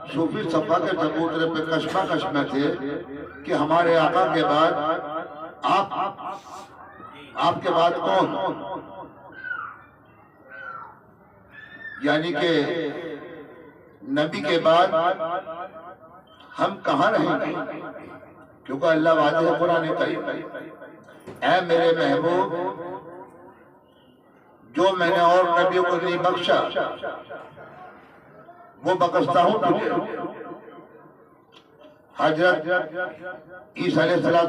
सूफी सफा के चबूतरे पे कश्मकश में थे कि हमारे आका के बाद आपके बाद कौन, यानी कि नबी के बाद हम कहाँ रहेंगे, क्योंकि अल्लाह वादे है कुरान करीम, ऐ मेरे महबूब जो मैंने और नबियों को नहीं बख्शा वो बख्शता हूं तुझे। हजरत ईसा अलैहिस्सलाम,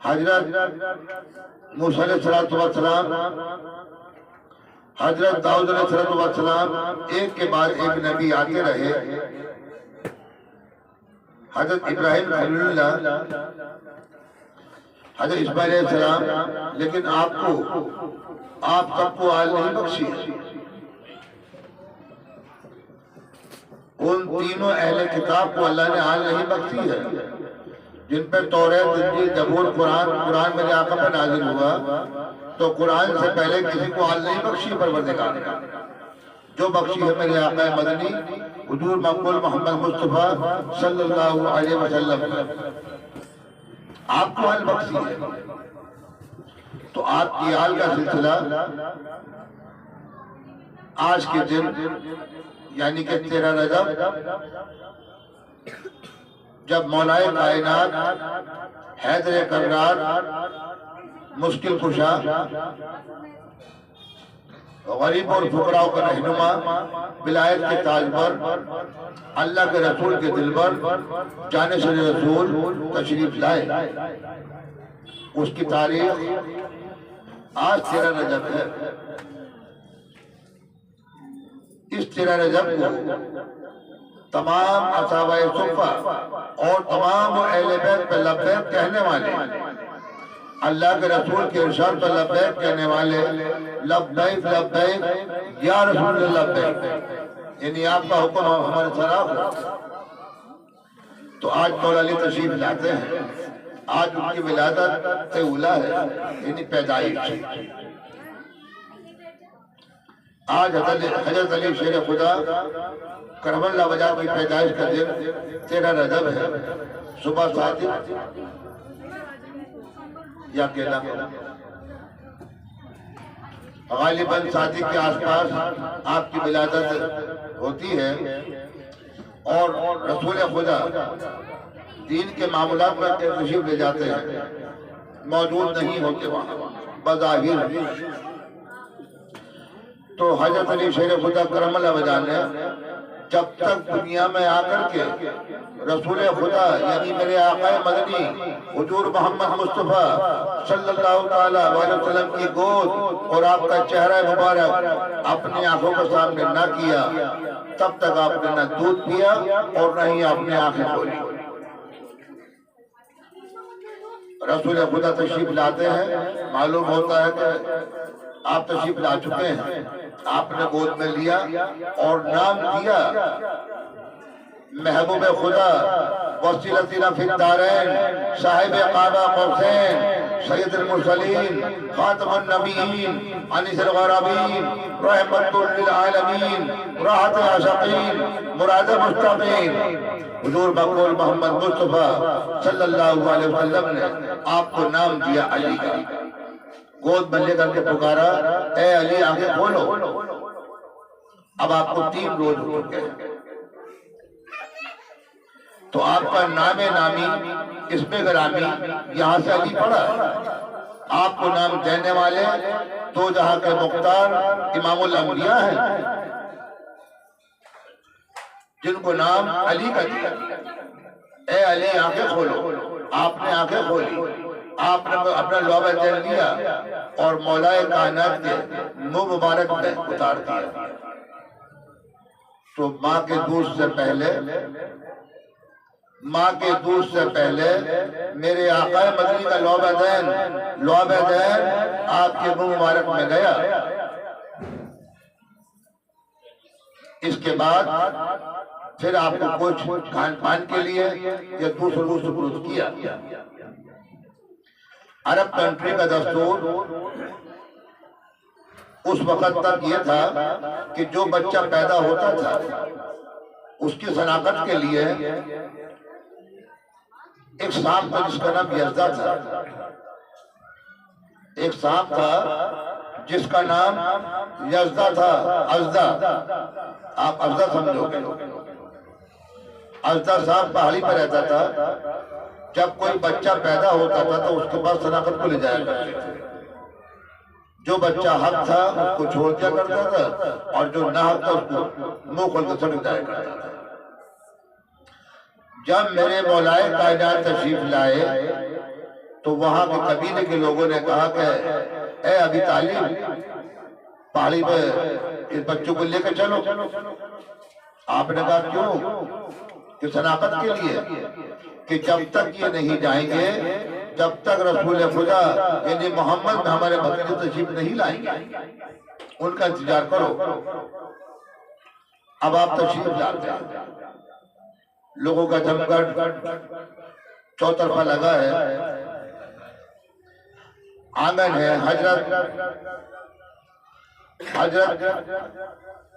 हजरत मूसा अलैहिस्सलाम, हजरत दाऊद अलैहिस्सलाम, एक के बाद एक नबी आते रहे। हजरत इब्राहिम खलीलुल्लाह, हजरत इस्माइल अलैहिस्सलाम, लेकिन आप सबको आल नहीं बख्शी। उन तीनों अहले किताब को अल्लाह ने आल नहीं बख्शी है, जिन पर तौरात, इंजील, जबूर, कुरान मेरे आका पर नाजिल हुआ, तो कुरान से पहले किसी को आल नहीं बख्शी परवरदिगार ने। जो बख्शी है मेरे आका मदनी हुजूर मकबूल मोहम्मद मुस्तफा सल्लल्लाहु अलैहि वसल्लम, आपको आल बख्शी है। तो आपकी आल का सिलसिला आज के दिन यानी कि 13 रजब, जब मौलाए कायनात हैदर कर्रार, मुश्किल कुशा, गरीब और फुकराओं का रहनुमा, विलायत के ताज पर, अल्लाह के रसूल के दिल पर जानिब रसूल तशरीफ लाए। उसकी तारीख आज 13 रजब है। इस 13 रजब को तमाम असहाबाए सुफ़ा और तमाम अहले बैत पे लब्बैक कहने वाले, अल्लाह के रसूल के इरशाद पर लब्बैक कहने वाले, लब्बैक लब्बैक या रसूल लब्बैक, यानी आपका हुक्म हमारे खिलाफ। तो आज मौला अली तशरीफ लाते हैं, आज उनकी विलादत उला है, यानी पैदाइश। आज हजरत अली शेर खुदा करबला वजह की पैदाइश का दिन 13 रजब है। सुबह सादिक या केला गालिबन सादिक के आसपास आपकी विलादत होती है, और रसूल खुदा दीन के मामलात में तशरीफ ले जाते हैं, मौजूद नहीं होते वहां बज़ाहिर। तो हजरत अली शेर खुदा करमल्ला वजह ने जब तक दुनिया में आकर के रसूल खुदा यानी मेरे आका मदनी हुजूर मोहम्मद मुस्तफा सल्लल्लाहु अलैहि वसल्लम की गोद और आपका चेहरा मुबारक अपनी आंखों के सामने न किया, तब तक आपने न दूध पिया और न ही आपने आंखें खोली। रसूल खुदा तशरीफ लाते हैं, मालूम होता है कि आप तशरीफ ला चुके हैं, आपने गोद में लिया और नाम दिया महबूब खुदा वसीलतिना फिद्दारैन साहिब काबा कौसैन सैयदुल मुरसलीन खातमुन नबीयीन अनीसुल गराबीन रहमतुल लिल आलमीन राहत आशिकीन मुराद मुस्तकीन हुजूर मकबूल मोहम्मद मुस्तफा सल्लल्लाहु अलैहि वसल्लम ने आपको नाम दिया अली का। गोद में लेकर के पुकारा, ए अली आंखें खोलो। अब आपको 3 रोज हो चुके हैं, तो आपका नामे नामी इसमें गरामी यहाँ से अली पड़ा। आपको नाम देने वाले तो जहां के मुख्तार इमामुल अंबिया हैं, जिनको नाम अली का दिया। ए अली आंखें खोलो। आपने आंखें खोली, आपने अपना लौबा दे लिया और मौलाए कायनात के मुंह मुबारक में उतार दिया। तो माँ के दूध से पहले मेरे आका मदनी का लौबा दैन आपके मुंह मुबारक में गया। इसके बाद फिर आपको कुछ खान पान के लिए या दूसरों से पुरुष किया। अरब कंट्री का दस्तूर उस वक्त तक ये था कि जो बच्चा पैदा होता था उसकी शनाख्त के लिए एक सांप था जिसका नाम यज़दा था। एक सांप था जिसका नाम यज़दा था। अज़दा, आप अज़दा समझोगे। अज़दा सांप पहाड़ी पर रहता था। जब कोई बच्चा पैदा होता था तो उसके पास शनाख्त को ले जाया करते थे। जो बच्चा हक था उसको छोड़ दिया करता था और जो ना हक था उसको मुंह खोल के सड़क जाया करता था। जब मेरे मौलाए कायनात तशरीफ लाए तो वहां के कबीले के लोगों ने कहा कि ए अबी तालिब, पहाड़ी पे इस बच्चों को लेकर चलो। आपने कहा क्यों? कि शनाख्त के लिए, कि जब तक ये नहीं जाएंगे जब तक रसूल खुदा यानी मोहम्मद में हमारे भतीजे तशरीफ नहीं लाएंगे, उनका इंतजार करो। अब आप तशरीफ लाते हैं, लोगों का जमघट चौतरफा लगा है, आंगन है। हजरत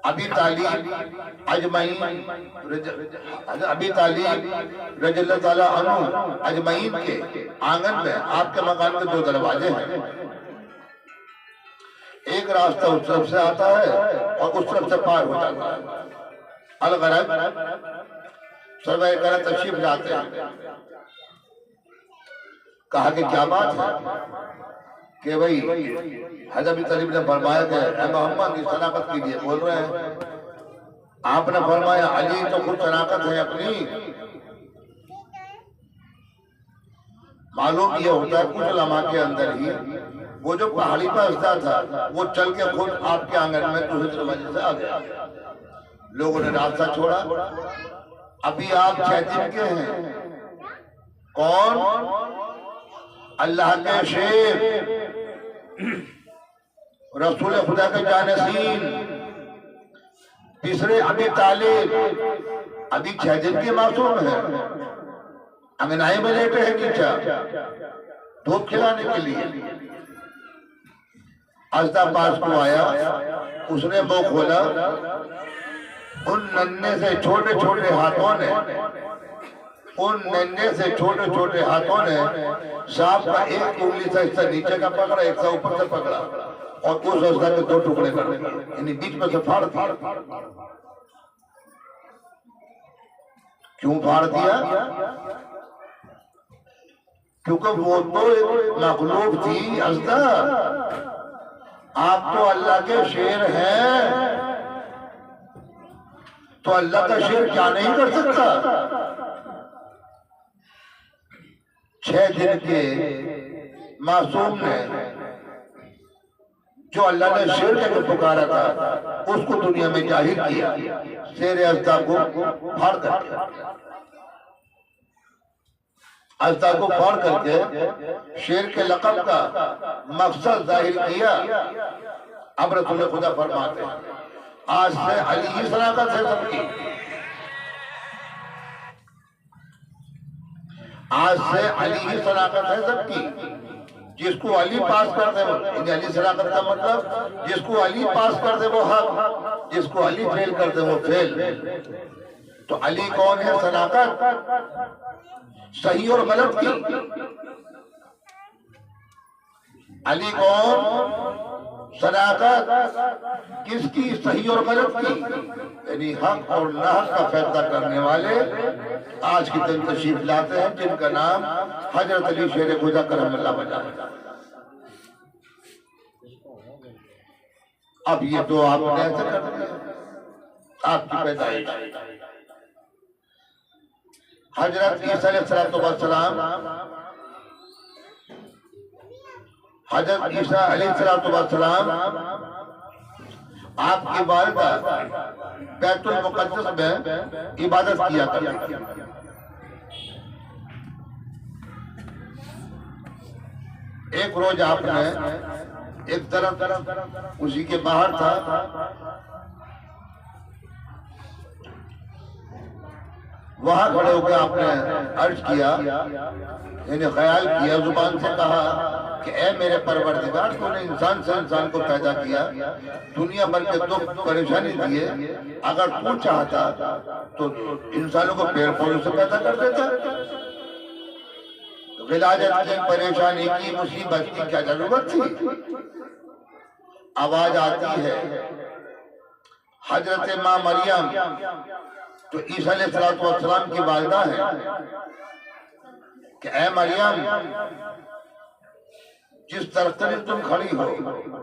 अबी तालिब अजमईन रज़ियल्लाहु ताला अन्हु अजमईन के आंगन में आपके मकान के दो दरवाजे हैं। एक रास्ता उस तरफ से आता है और उस तरफ से पार हो जाता है। अलगरज सरवाए करम तशरीफ लाते हैं। कहा कि क्या बात है? कि भाई हज़रत अबी तालिब ने फरमाया कि मोहम्मद की शनाख्त कीजिए। बोल रहे हैं। आपने फरमाया अली तो खुद शनाख्त है अपनी। मालूम ये होता है कुछ उलमा के अंदर ही वो जो पहाड़ी पर अज़दा था वो चल के खुद आपके आंगन में दूसरे दरवाजे से आ गया। लोगों ने रास्ता छोड़ा। अभी आप 6 दिन के हैं। कौन? अल्लाह के शेर, रसूल खुदा के जानसीन, तीसरे अबी तालिब। अभी 6 दिन के मासूम है, अंगनाई में लेटे हैं नीचे धूप खिलाने के लिए। अज़दा पास को आया, उसने मुंह खोला। उन नन्हे से छोटे छोटे हाथों ने सांप का एक उंगली से हिस्सा नीचे का पकड़ा, एक से ऊपर से पकड़ा और उस अज़दा के 2 टुकड़े कर दिए, यानी बीच में से फाड़ दिया। क्यों फाड़ दिया? क्योंकि वो तो एक मखलूक थी अज़दा। आप तो अल्लाह के शेर हैं, तो अल्लाह का शेर क्या नहीं कर सकता? 6 दिन के मासूम ने जो अल्लाह ने शेर कहकर पुकारा था उसको दुनिया में जाहिर किया। शेर अज़दा को फाड़ करके, अज़दा को फाड़ करके शेर के लक़ब का मकसद जाहिर किया। अब रसूल खुदा फरमाते हैं आज से अली की शनाख्त है सबकी। आज से अली की शनाख्त है सबकी। जिसको अली पास कर दे, अली शनाख्त का मतलब जिसको अली पास कर दे वो हक, जिसको अली फेल कर दे वो फेल। तो अली कौन है? शनाख्त सही और गलत की। अली कौन? शनाख्त किसकी? सही और गलत की, यानी हक और नाहक का फैसला करने वाले आज के दिन तशरीफ लाते हैं जिनका नाम हजरत अली शेर खुदा करमल्लाह वजह। अब ये तो आपने ऐसे कर दिया, आपकी पैदाइश। हजरत ईसा अलैहिस्सलाम, हजरत ईसा अलैहिस्सलाम आपकी वालिदा बैतुल मुक़द्दस में इबादत किया करती थी। एक रोज आपने एक तरफ उसी के बाहर था, वहां खड़े होकर आपने अर्ज किया, यानी ख्याल किया, जुबान से कहा कि ए मेरे परवरदिगार, तूने इंसान से इंसान को पैदा किया, दुनिया भर के दुख परेशानी दिए, अगर तू चाहता तो इंसानों को पेड़ पौधों से पैदा कर देता। विलादत की, परेशानी की, मुसीबत की क्या जरूरत थी? आवाज आती है हजरत माँ मरियम तो ईसा अलैहिस्सलाम की वालिदा है कि ए मरियम, जिस दरख्त में तुम खड़ी हो,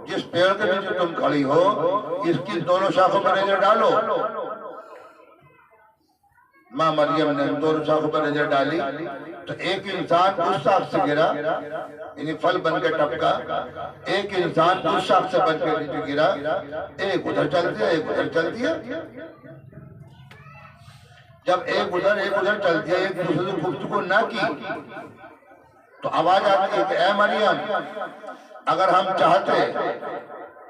जिस पेड़ के नीचे तुम खड़ी हो, इसकी दोनों शाखों पर नजर डालो। माँ मरियम ने दोनों शाखों पर नजर डाली तो एक इंसान उस शाख से गिरा, यानी फल बन के टपका, एक इंसान उस शाख से बन के नीचे गिरा, एक उधर चल दिया, एक उधर चल दिया। जब एक उधर चल दिया, एक दूसरे से गुफ्तगू ना की तो आवाज आती है कि ए मरियम, अगर हम चाहते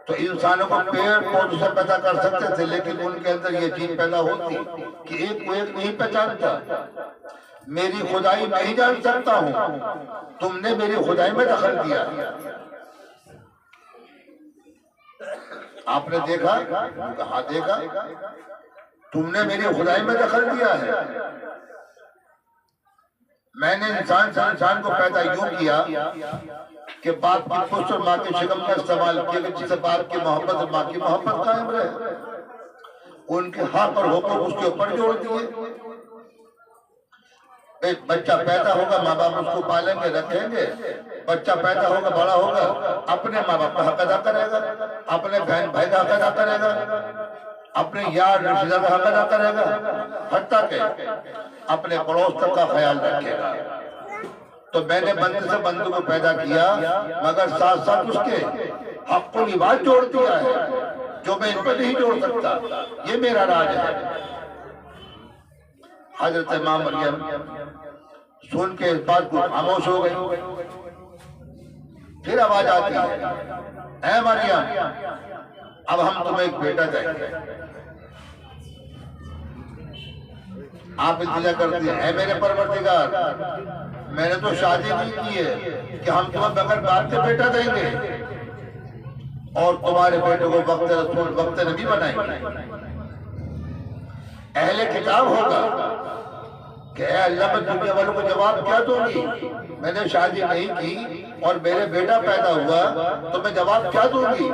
तो इंसानों को पेड़ पौधों से पैदा कर सकते थे, लेकिन उनके अंदर ये चीज पैदा होती कि एक को एक नहीं पहचानता। मेरी खुदाई मैं ही जान सकता हूँ, तुमने मेरी खुदाई में दखल दिया। आपने देखा? हाँ देखा। तुमने मेरी खुदाई में दखल दिया है। मैंने इंसान से इंसान को पैदा यूं किया कि बाप की पुष्ट और माँ के शिकम का इस्तेमाल किया, जिससे बाप की मोहब्बत और माँ की मोहब्बत कायम रहे। उनके हक और हुकूक उसके ऊपर जोड़ दिए। एक बच्चा पैदा होगा, माँ बाप उसको पालेंगे, रखेंगे। बच्चा पैदा होगा, बड़ा होगा, अपने माँ बाप का हक अदा करेगा, अपने बहन भाई का हक अदा करेगा, अपने यार रिश्तेदार का हक अदा करेगा, हत्ता के अपने पड़ोस तक का ख्याल रखेगा। तो मैंने बंदे से बंदे को पैदा किया, मगर साथ साथ उसके हक को लिबास जोड़ दिया है, जो मैं इन पर नहीं जोड़ सकता। ये मेरा राज है। हजरत माँ मरियम सुन के इस बात को खामोश हो गई। फिर आवाज आती है, ऐ मरियम, अब हम तुम्हें एक बेटा देंगे। आप इंतजार करती हैं, ऐ मेरे परवरदिगार, मैंने तो शादी नहीं की है कि हम तुम्हें बगैर बाप के बेटा देंगे और तुम्हारे बेटे को वक्त रसूल वक्त नबी बनाएंगे। अहले किताब होगा कि अल्लाह में दुनिया वालों को जवाब क्या दूंगी? मैंने शादी नहीं की और मेरे बेटा पैदा हुआ तो मैं जवाब क्या दूंगी?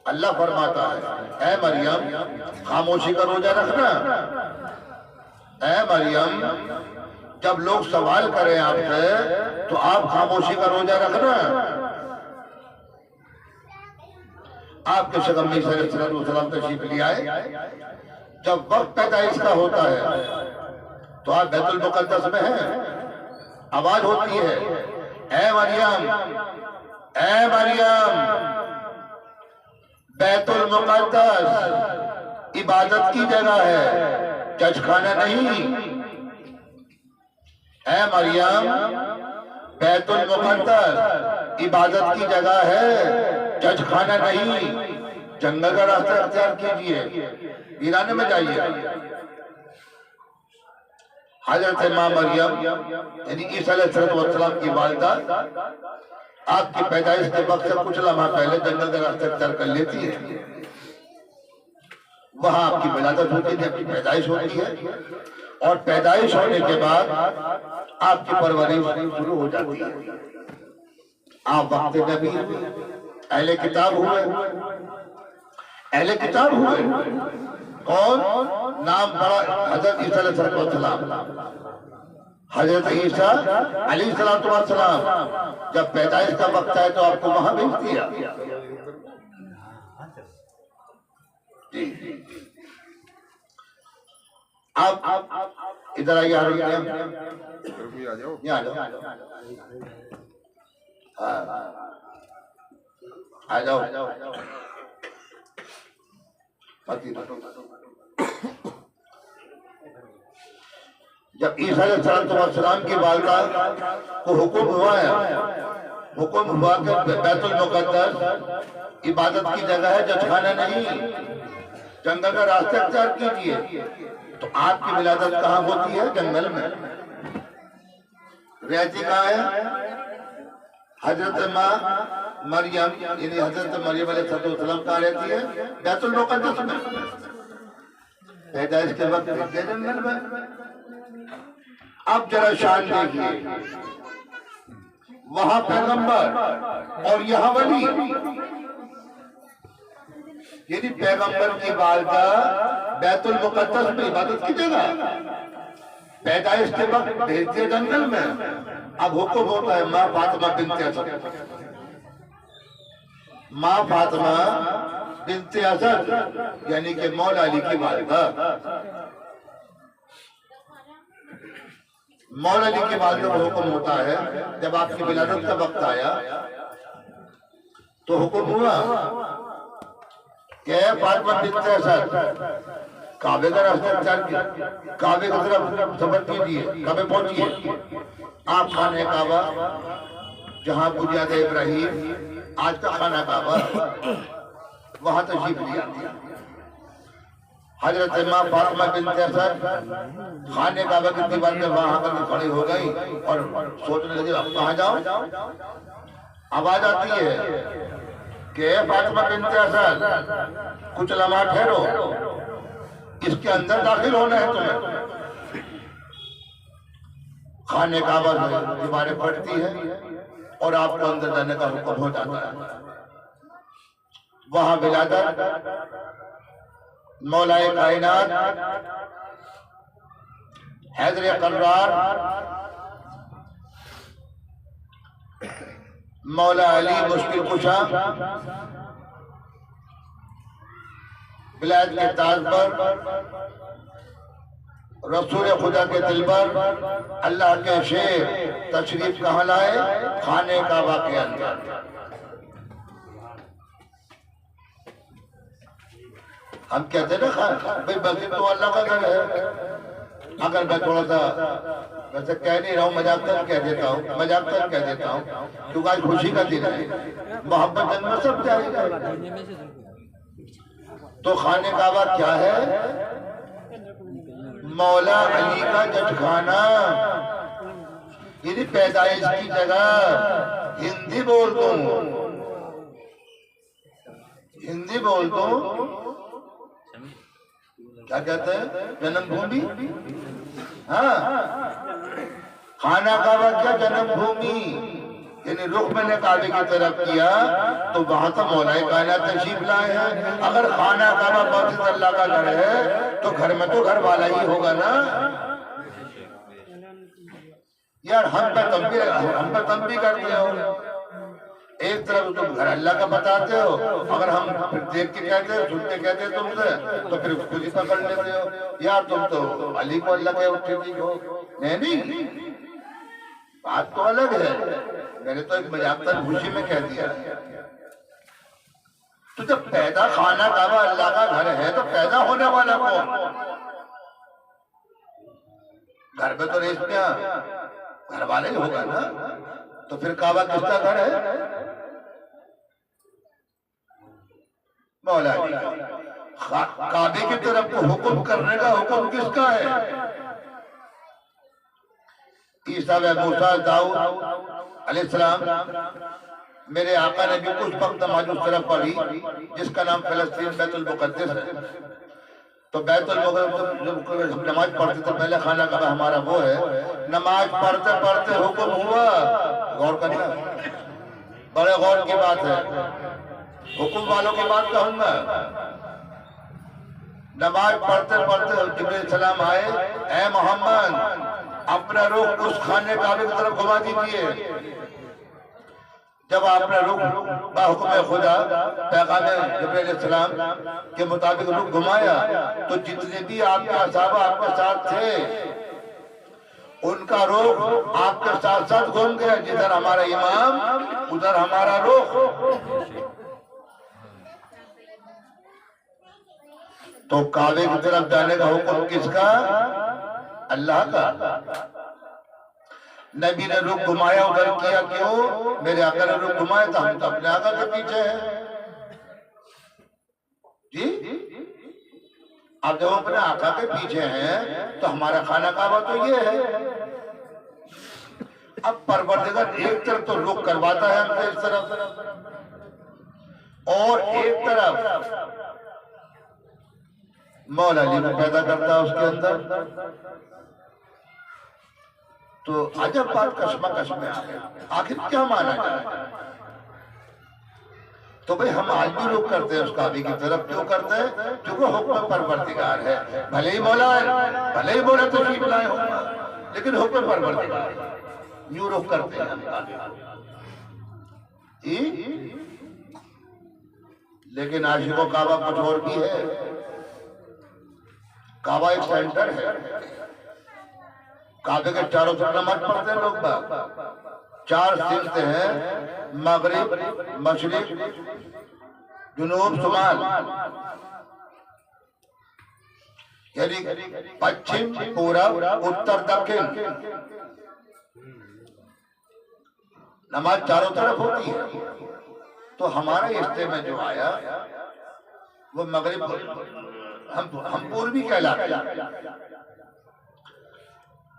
अल्लाह फरमाता है, ऐ मरियम, खामोशी का रोजा रखना। ऐ मरियम, जब लोग सवाल करें आपसे तो आप खामोशी का रोजा रखना। आपके शगम सलाम तशरीफ ले आए। जब वक्त पैदाइश का होता है तो आप बैतुल मुकद्दस में हैं। आवाज होती है, ऐ मरियम, ऐ मरियम, बैतुल मुकद्दस इबादत की जगह है, जजखाना नहीं। ऐ मरियम, बैतुल मुकद्दस इबादत की जगह है, जजखाना नहीं। जंगल का रास्ता अख्तियार कीजिए, वीराने में जाइए। हजरत माँ मरियम यानी ईसा अलैहिस्सलाम की वालिदा आपकी पैदाइश के वक्त से कुछ लम्हा पहले जंगल का रास्ता अख्तियार कर लेती है। वहां आपकी विलादत होती है, आपकी पैदाइश होती है और पैदाइश होने के बाद आपकी परवरिश शुरू हो जाती है। आप वक्त नबी अहले किताब हुए। अहले किताब हुए कौन? नाम बड़ा हजरत ईसा अलैहिस्सलाम। हजरत ईसा अलैहिस्सलाम जब पैदाइश का वक्त है तो आपको वहां भेज दिया। आप इधर आइए, आ जाओ, यहाँ आ जाओ। जब ईसा अलैहिस्सलाम की वालिदा को हुक्म हुआ कि बैतुल मुकद्दस इबादत की जगह है, जजखाना नहीं, जंगल का रास्ता अख्तियार कीजिए। तो आपकी विलादत कहाँ होती है? जंगल में। रहती कहाँ है? हजरत माँ मरियम यानी हजरत मरियम अलैहिस्सलाम कहाँ रहती है? बैतुल मुक़द्दस में। पैदाइश के वक्त जन्नत में। अब जरा शान देखिए, वहां पैगंबर और यहाँ वली, यानी पैगंबर की वालिदा बैतुल मुक़द्दस में इबादत की जगह, पैदाइश के वक्त भेज दिया जंगल में। अब हुक्म होता है माँ फातिमा बिन्ते असद, माँ फातिमा बिन्ते असद यानी कि मौला अली की वालिदा, मौला अली की वालिदा को हुक्म होता है जब आपकी विलादत का वक्त आया तो हुक्म हुआ कि फातिमा बिन्ते असद काबे का रास्ता चल के काबे की तरफ सफर कीजिए, काबे पहुंचिए। आप खाने काबा जहां बुनियाद इब्राहिम आज का खाना काबा वहां तशरीफ लिया। हजरत माँ फातिमा बिन्ते असद खाने काबा की दीवार में वहां आकर खड़ी हो गई और सोचने लगी अब कहाँ जाऊं। आवाज आती है कि फातिमा बिन्ते असद कुछ लम्हा ठहरो, इसके अंदर दाखिल होना है तुम्हें। खाने काबा में दीवारें फटती है और आपको अंदर जाने का हुक्म हो जाता है। वहां विलादत मौलाए कायनात हैदर कर्रार मौला अली मुश्किल कुशा विलायत के ताज पर रसूल खुदा के दिल पर अल्लाह के शेर तशरीफ कहाँ लाए? खाने काबा के अंदर। हम कहते ना भाई मस्जिद तो अल्लाह का घर है। अगर मैं थोड़ा सा वैसे कह नहीं रहा हूँ, मजाक कर कह देता हूँ, मजाक कर कह देता हूँ क्योंकि आज खुशी का दिन है, मोहब्बत जन्म सब जाएगा। तो खाने काबा क्या है? मौला अली का जजखाना, यानी पैदाइश की जगह। हिंदी बोल दो, हिंदी बोल दो, क्या कहते हैं? जन्मभूमि। हाँ, खाना काबा क्या जन्मभूमि, यानी रुख मैंने काबे की तरफ किया तो वहां तो मौलाए कायनात तशरीफ लाए हैं। अगर खाना काबा मस्जिद अल्लाह का घर है तो घर में तो घर वाला ही होगा ना यार। हम पे तम भी करते हो। एक तरफ तुम घर अल्लाह का बताते हो, अगर हम फिर देख के कहते हैं, सुनते कहते हैं तुमसे तो फिर खुद ही पकड़ लेते हो यार तुम तो अली को अल्लाह के उठे हो। नहीं, बात तो अलग है। मैंने तो एक मजाकन खुशी में कह दिया। तो जब पैदा खाना काबा अल्लाह का घर है तो पैदा होने वाला कौन? घर में तो रेशमिया घर वाले ही होगा ना। तो फिर काबा किसका घर है? मौला अली। काबे की तरफ को हुक्म करने का हुक्म किसका है? ईसा व मूसा दाऊद अलैहिस्सलाम मेरे आका ने भी कुछ वक्त नमाज उस तरफ पढ़ी जिसका नाम फिलिस्तीन बैतुल मुक़द्दस है। तो बैतुल मुक़द्दस नमाज पढ़ते थे पहले खाना काबा हमारा वो है। नमाज पढ़ते पढ़ते हुक्म हुआ, गौर करना, बड़े गौर की बात है, हुक्म वालों की बात कहूंगा। नमाज पढ़ते पढ़ते जिब्रील सलाम आए, ऐ मोहम्मद अपना रुख उस खाने काबे की तरफ घुमा दीजिए। जब आपने रुख हुक्म खुदा पैगाम जिब्रील सलाम के मुताबिक रुख घुमाया तो जितने भी आपके असहाबा आपके साथ थे उनका रुख आपके साथ साथ घूम गया। जिधर हमारा इमाम उधर हमारा रुख। तो काबे की तरफ जाने का हुक्म किसका? अल्लाह का। नबी ने रुख घुमाया उधर किया, क्यों? मेरे आका ने रुख घुमाया था, हम तो अपने आका के पीछे हैं जी। अब जब अपने आका के पीछे हैं तो हमारा खाना काबा तो ये है। अब परवरदिगार एक तरफ तो रुख करवाता है हमसे इस तरफ, और एक तरफ मौला अली को पैदा करता है उसके अंदर। तो अजब बात कश्मकश में आ गया, आखिर क्या माना जाए? तो भाई हम आज भी रुख करते हैं उस काबे की तरफ, क्यों करते हैं? क्योंकि हुक्म परवरदिगार है, भले ही मौला है, भले ही मौला तशरीफ लाए हो, लेकिन हुक्म परवरदिगार यूं रुख करते हैं। लेकिन आशिको काबा कुछ और भी है। काबा एक सेंटर है, काबे के चारों तरफ नमाज पढ़ते हैं लोग। 4 सिमतें हैं, मगरिब, मशरिक, जुनूब, शुमाल, यानी पश्चिम, पूरब, उत्तर, दक्षिण। नमाज चारों तरफ होती है। तो हमारे हिस्से में जो आया वो मगरिब, हम पूर्वी कहलाते हैं।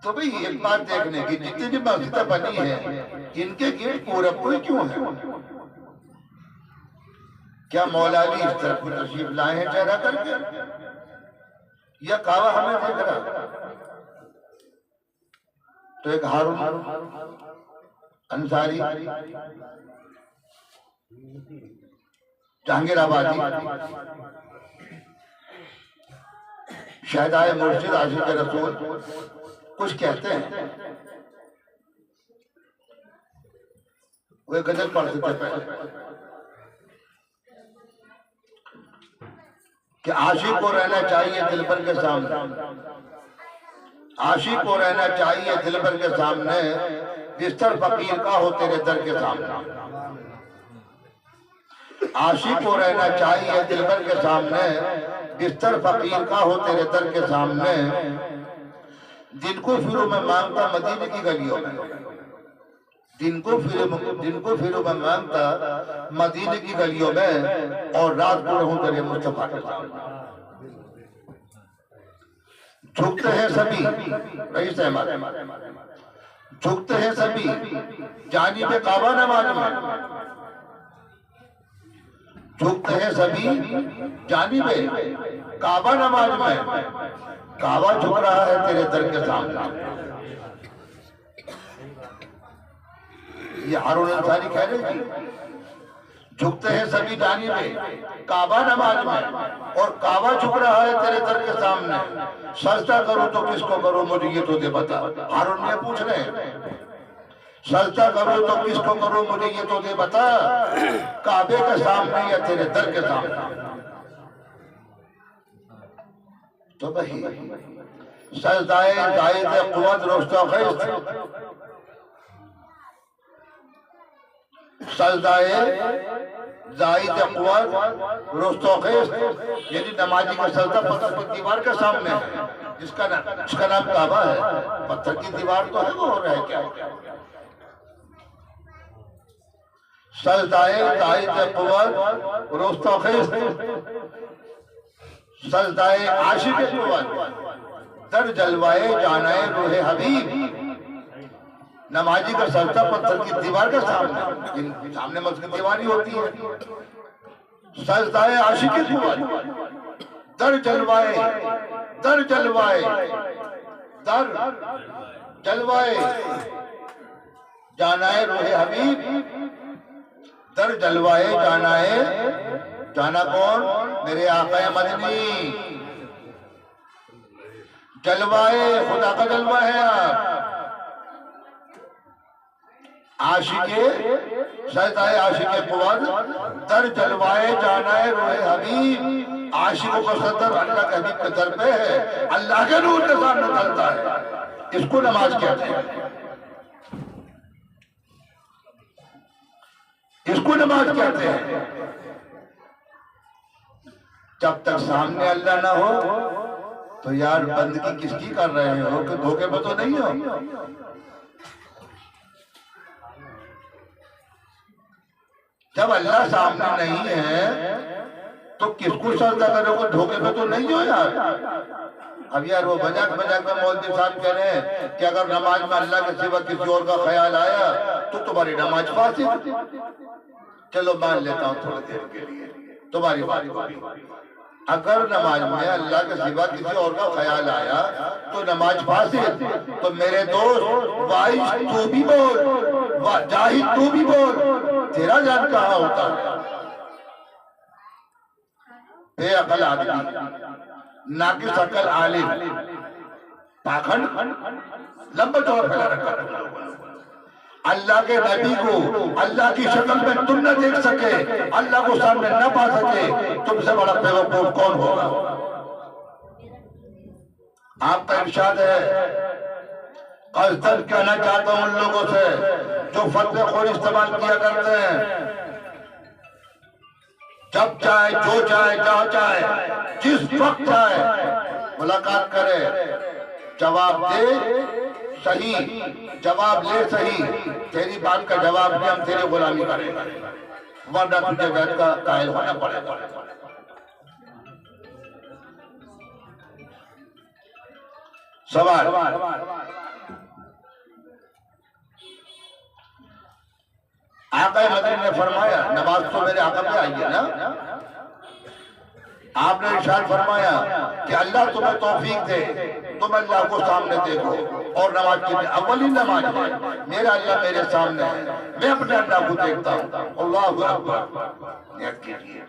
तो भाई एक बात देखने की, जितनी भी मस्जिदें बनी हैं इनके गेट पूरब को ही क्यों है? क्या मौला अली इस तरफ तशरीफ लाए हैं चेहरा करके, या काबा हमें देख रहा? तो एक हारून अंसारी जहांगीराबादी शहदाए मुर्शिद आशिक रसूल कुछ कहते हैं। वे गजल पढ़ते थे पहले कि आशिक को रहना चाहिए दिलबर के सामने, आशिक को रहना चाहिए दिलबर के सामने, बिस्तर फकीर का हो तेरे दर के सामने। आशिक को रहना चाहिए दिलबर के सामने, बिस्तर फकीर का हो तेरे दर के सामने। दिन को फिरो मैं मांगता मदीने की गलियों में, दिन को फिरो मैं मांगता मदीने की गलियों में, और रात को रहूं तेरे मुस्तफा के सामने। झुकते हैं सभी, रईस अहमद, झुकते हैं सभी जानिबे काबा नमाज में, झुकते हैं सभी जानिबे काबा नमाज में। काबा झुक रहा है तेरे दर के सामने। ये हारून अंसारी कह रहे थे, झुकते हैं सभी जानिबे काबा नमाज में, और काबा झुक रहा है तेरे दर के सामने। सजदा करो तो किसको करो मुझे ये तो दे बता। हारून ये पूछ रहे हैं, सजदा करो तो किसको करो मुझे ये तो दे बता, काबे के सामने या तेरे दर के सामने। तो भाई सजदाए जायद कुव्वत रोस्ता खैस, सजदाए जायद कुव्वत रोस्ता खैस, यानी नमाजी का सजदा पत्थर की दीवार के सामने है, जिसका नाम काबा है। पत्थर की दीवार तो है, वो हो रहा है क्या? सजदाए जायद कुव्वत रोस्ता खैस, सजदाए आशिक कुव्वत दर जलवाए जानाए रूहे हबीब। नमाजी का सजदा पत्थर की दीवार के सामने, सामने मस्जिद की दीवार ही होती है। सजदाए आशिक कुव्वत दर जलवाए, दर जलवाए, दर जलवाए जानाए रूहे हबीब, दर जलवाए जानाए, जाना कौन? मेरे आका मदनी। जलवाए खुदा का जलवा है आप। आशिके सजदाए आशिके कुव्वत दर जलवाए जानाए रूहे हबीब। आशिकों का सदर अल्लाह के हबीब के दर पे है, अल्लाह के नूर के सामने चलता है। इसको नमाज कहते हैं, इसको नमाज कहते हैं। जब तक सामने अल्लाह ना हो तो यार बंदगी किसकी कर रहे हो? कि धोखे में तो नहीं हो? जब अल्लाह सामने नहीं है तो किसको सजदा करोगे? धोखे में तो नहीं हो यार। अब यार वो मजाक मजाक में मौलवी साहब कह रहे हैं कि अगर नमाज में अल्लाह के सिवा किसी और का ख्याल आया तो तुम्हारी नमाज फासिद। चलो मान लेता हूँ थोड़ी देर के लिए तुम्हारी बात। अगर नमाज में अल्लाह के सिवा किसी और का ख्याल आया तो नमाज फासिद। तो मेरे दोस्त वाइस तू भी बोल, जाहिद तू भी बोल, तेरा जान कहाँ होता है? बेअकल आदमी, नाकिस अकल आलिम, पाखंड लंबा चौड़ा फैला रखा। अल्लाह के नबी को अल्लाह की शक्ल में तुम न देख सके, अल्लाह को सामने न पा सके, तुमसे बड़ा बेवकूफ कौन होगा? आपका इरशाद है, कसदन कहना चाहता हूं उन लोगों से जो फतवे खोर इस्तेमाल किया करते हैं, जब चाहे जो चाहे जहां चाहे जिस वक्त चाहे मुलाकात करे, जवाब दे सही, जवाब ले सही, तेरी बात का जवाब भी हम तेरी गुलामी करेंगे, वरना तुझे वैद का कायल होना पड़ेगा। सवाल, आका मदीना ने फरमाया, नमाज तो मेरे आका पे आई है ना, आपने इरशाद फरमाया कि अल्लाह तुम्हें तौफीक दे, तुम अल्लाह को सामने देखो और नमाज की अव्वली नमाज है, मेरा अल्लाह मेरे सामने है, मैं अपने अल्लाह को देखता हूँ। अल्लाहु अकबर। नियत कीजिए।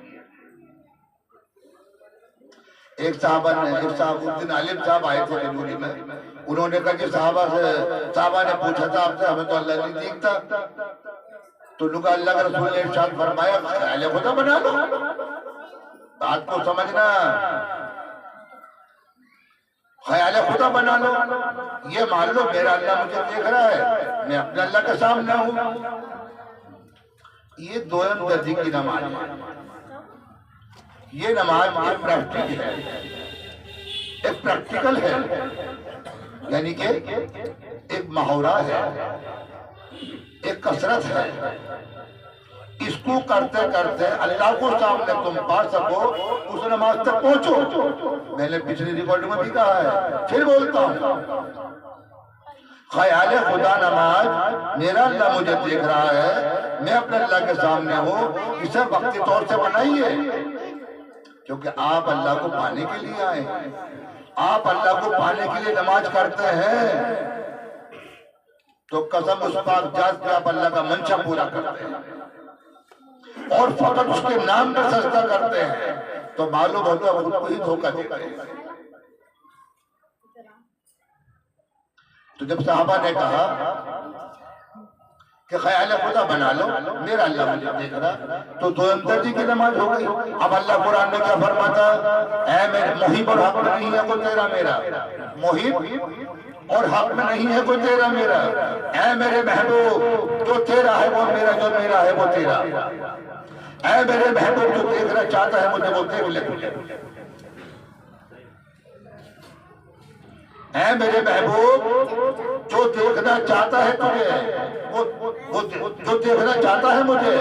एक साहबुद्दीन आलिम साहब आए थे रजूरी में, उन्होंने कहा कि साहबा ने पूछा था आपसे, हमें तो अल्लाह नहीं दिखता। तो लुका अल्लाह के रसूल ने इरशाद फरमाया, ख्याल खुदा बना लो। बात को समझना, ख्याल खुदा बना लो, ये मान लो मेरा अल्लाह मुझे देख रहा है, मैं अपने अल्लाह के सामने हूं। ये दोयम दर्जे की नमाज है। ये नमाज एक प्रैक्टिकल है, एक प्रैक्टिकल है, यानी कि एक मुहावरा है, एक कसरत है। इसको करते करते अल्लाह को सामने तुम पा सको, उस नमाज तक पहुंचो। मैंने पिछली रिकॉर्ड में भी कहा है, फिर बोलता हूं, ख्याल खुदा नमाज, मेरा अल्लाह मुझे देख रहा है, मैं अपने अल्लाह के सामने हूं, इसे वक्ती तौर से बनाइए, क्योंकि आप अल्लाह को पाने के लिए आए, आप अल्लाह को पाने के लिए नमाज करते हैं, तो कसम उस पाक जात के आप अल्लाह का मंशा पूरा करते हैं और फकत उसके नाम पर सजदा करते हैं, तो मालूम होता है खुद को ही धोखा देते हैं। तो जब साहबा ने कहा कि ख्याल खुदा बना लो, मेरा अल्लाह मुझे देख रहा, तो दो अंतर जी की नमाज हो गई। अब अल्लाह कुरान में क्या फरमाता, ऐ मेरे मुहिब और हक में नहीं है कोई तेरा मेरा, मुहिब और हक में नहीं है कोई तेरा मेरा, ऐ मेरे महबूब जो तेरा है वो मेरा, जो मेरा है वो तेरा, ऐ मेरे महबूब जो देखना चाहता है मुझे वो देख ले तुझे, ऐ मेरे महबूब जो देखना चाहता है तुझे वो जो देखना चाहता है मुझे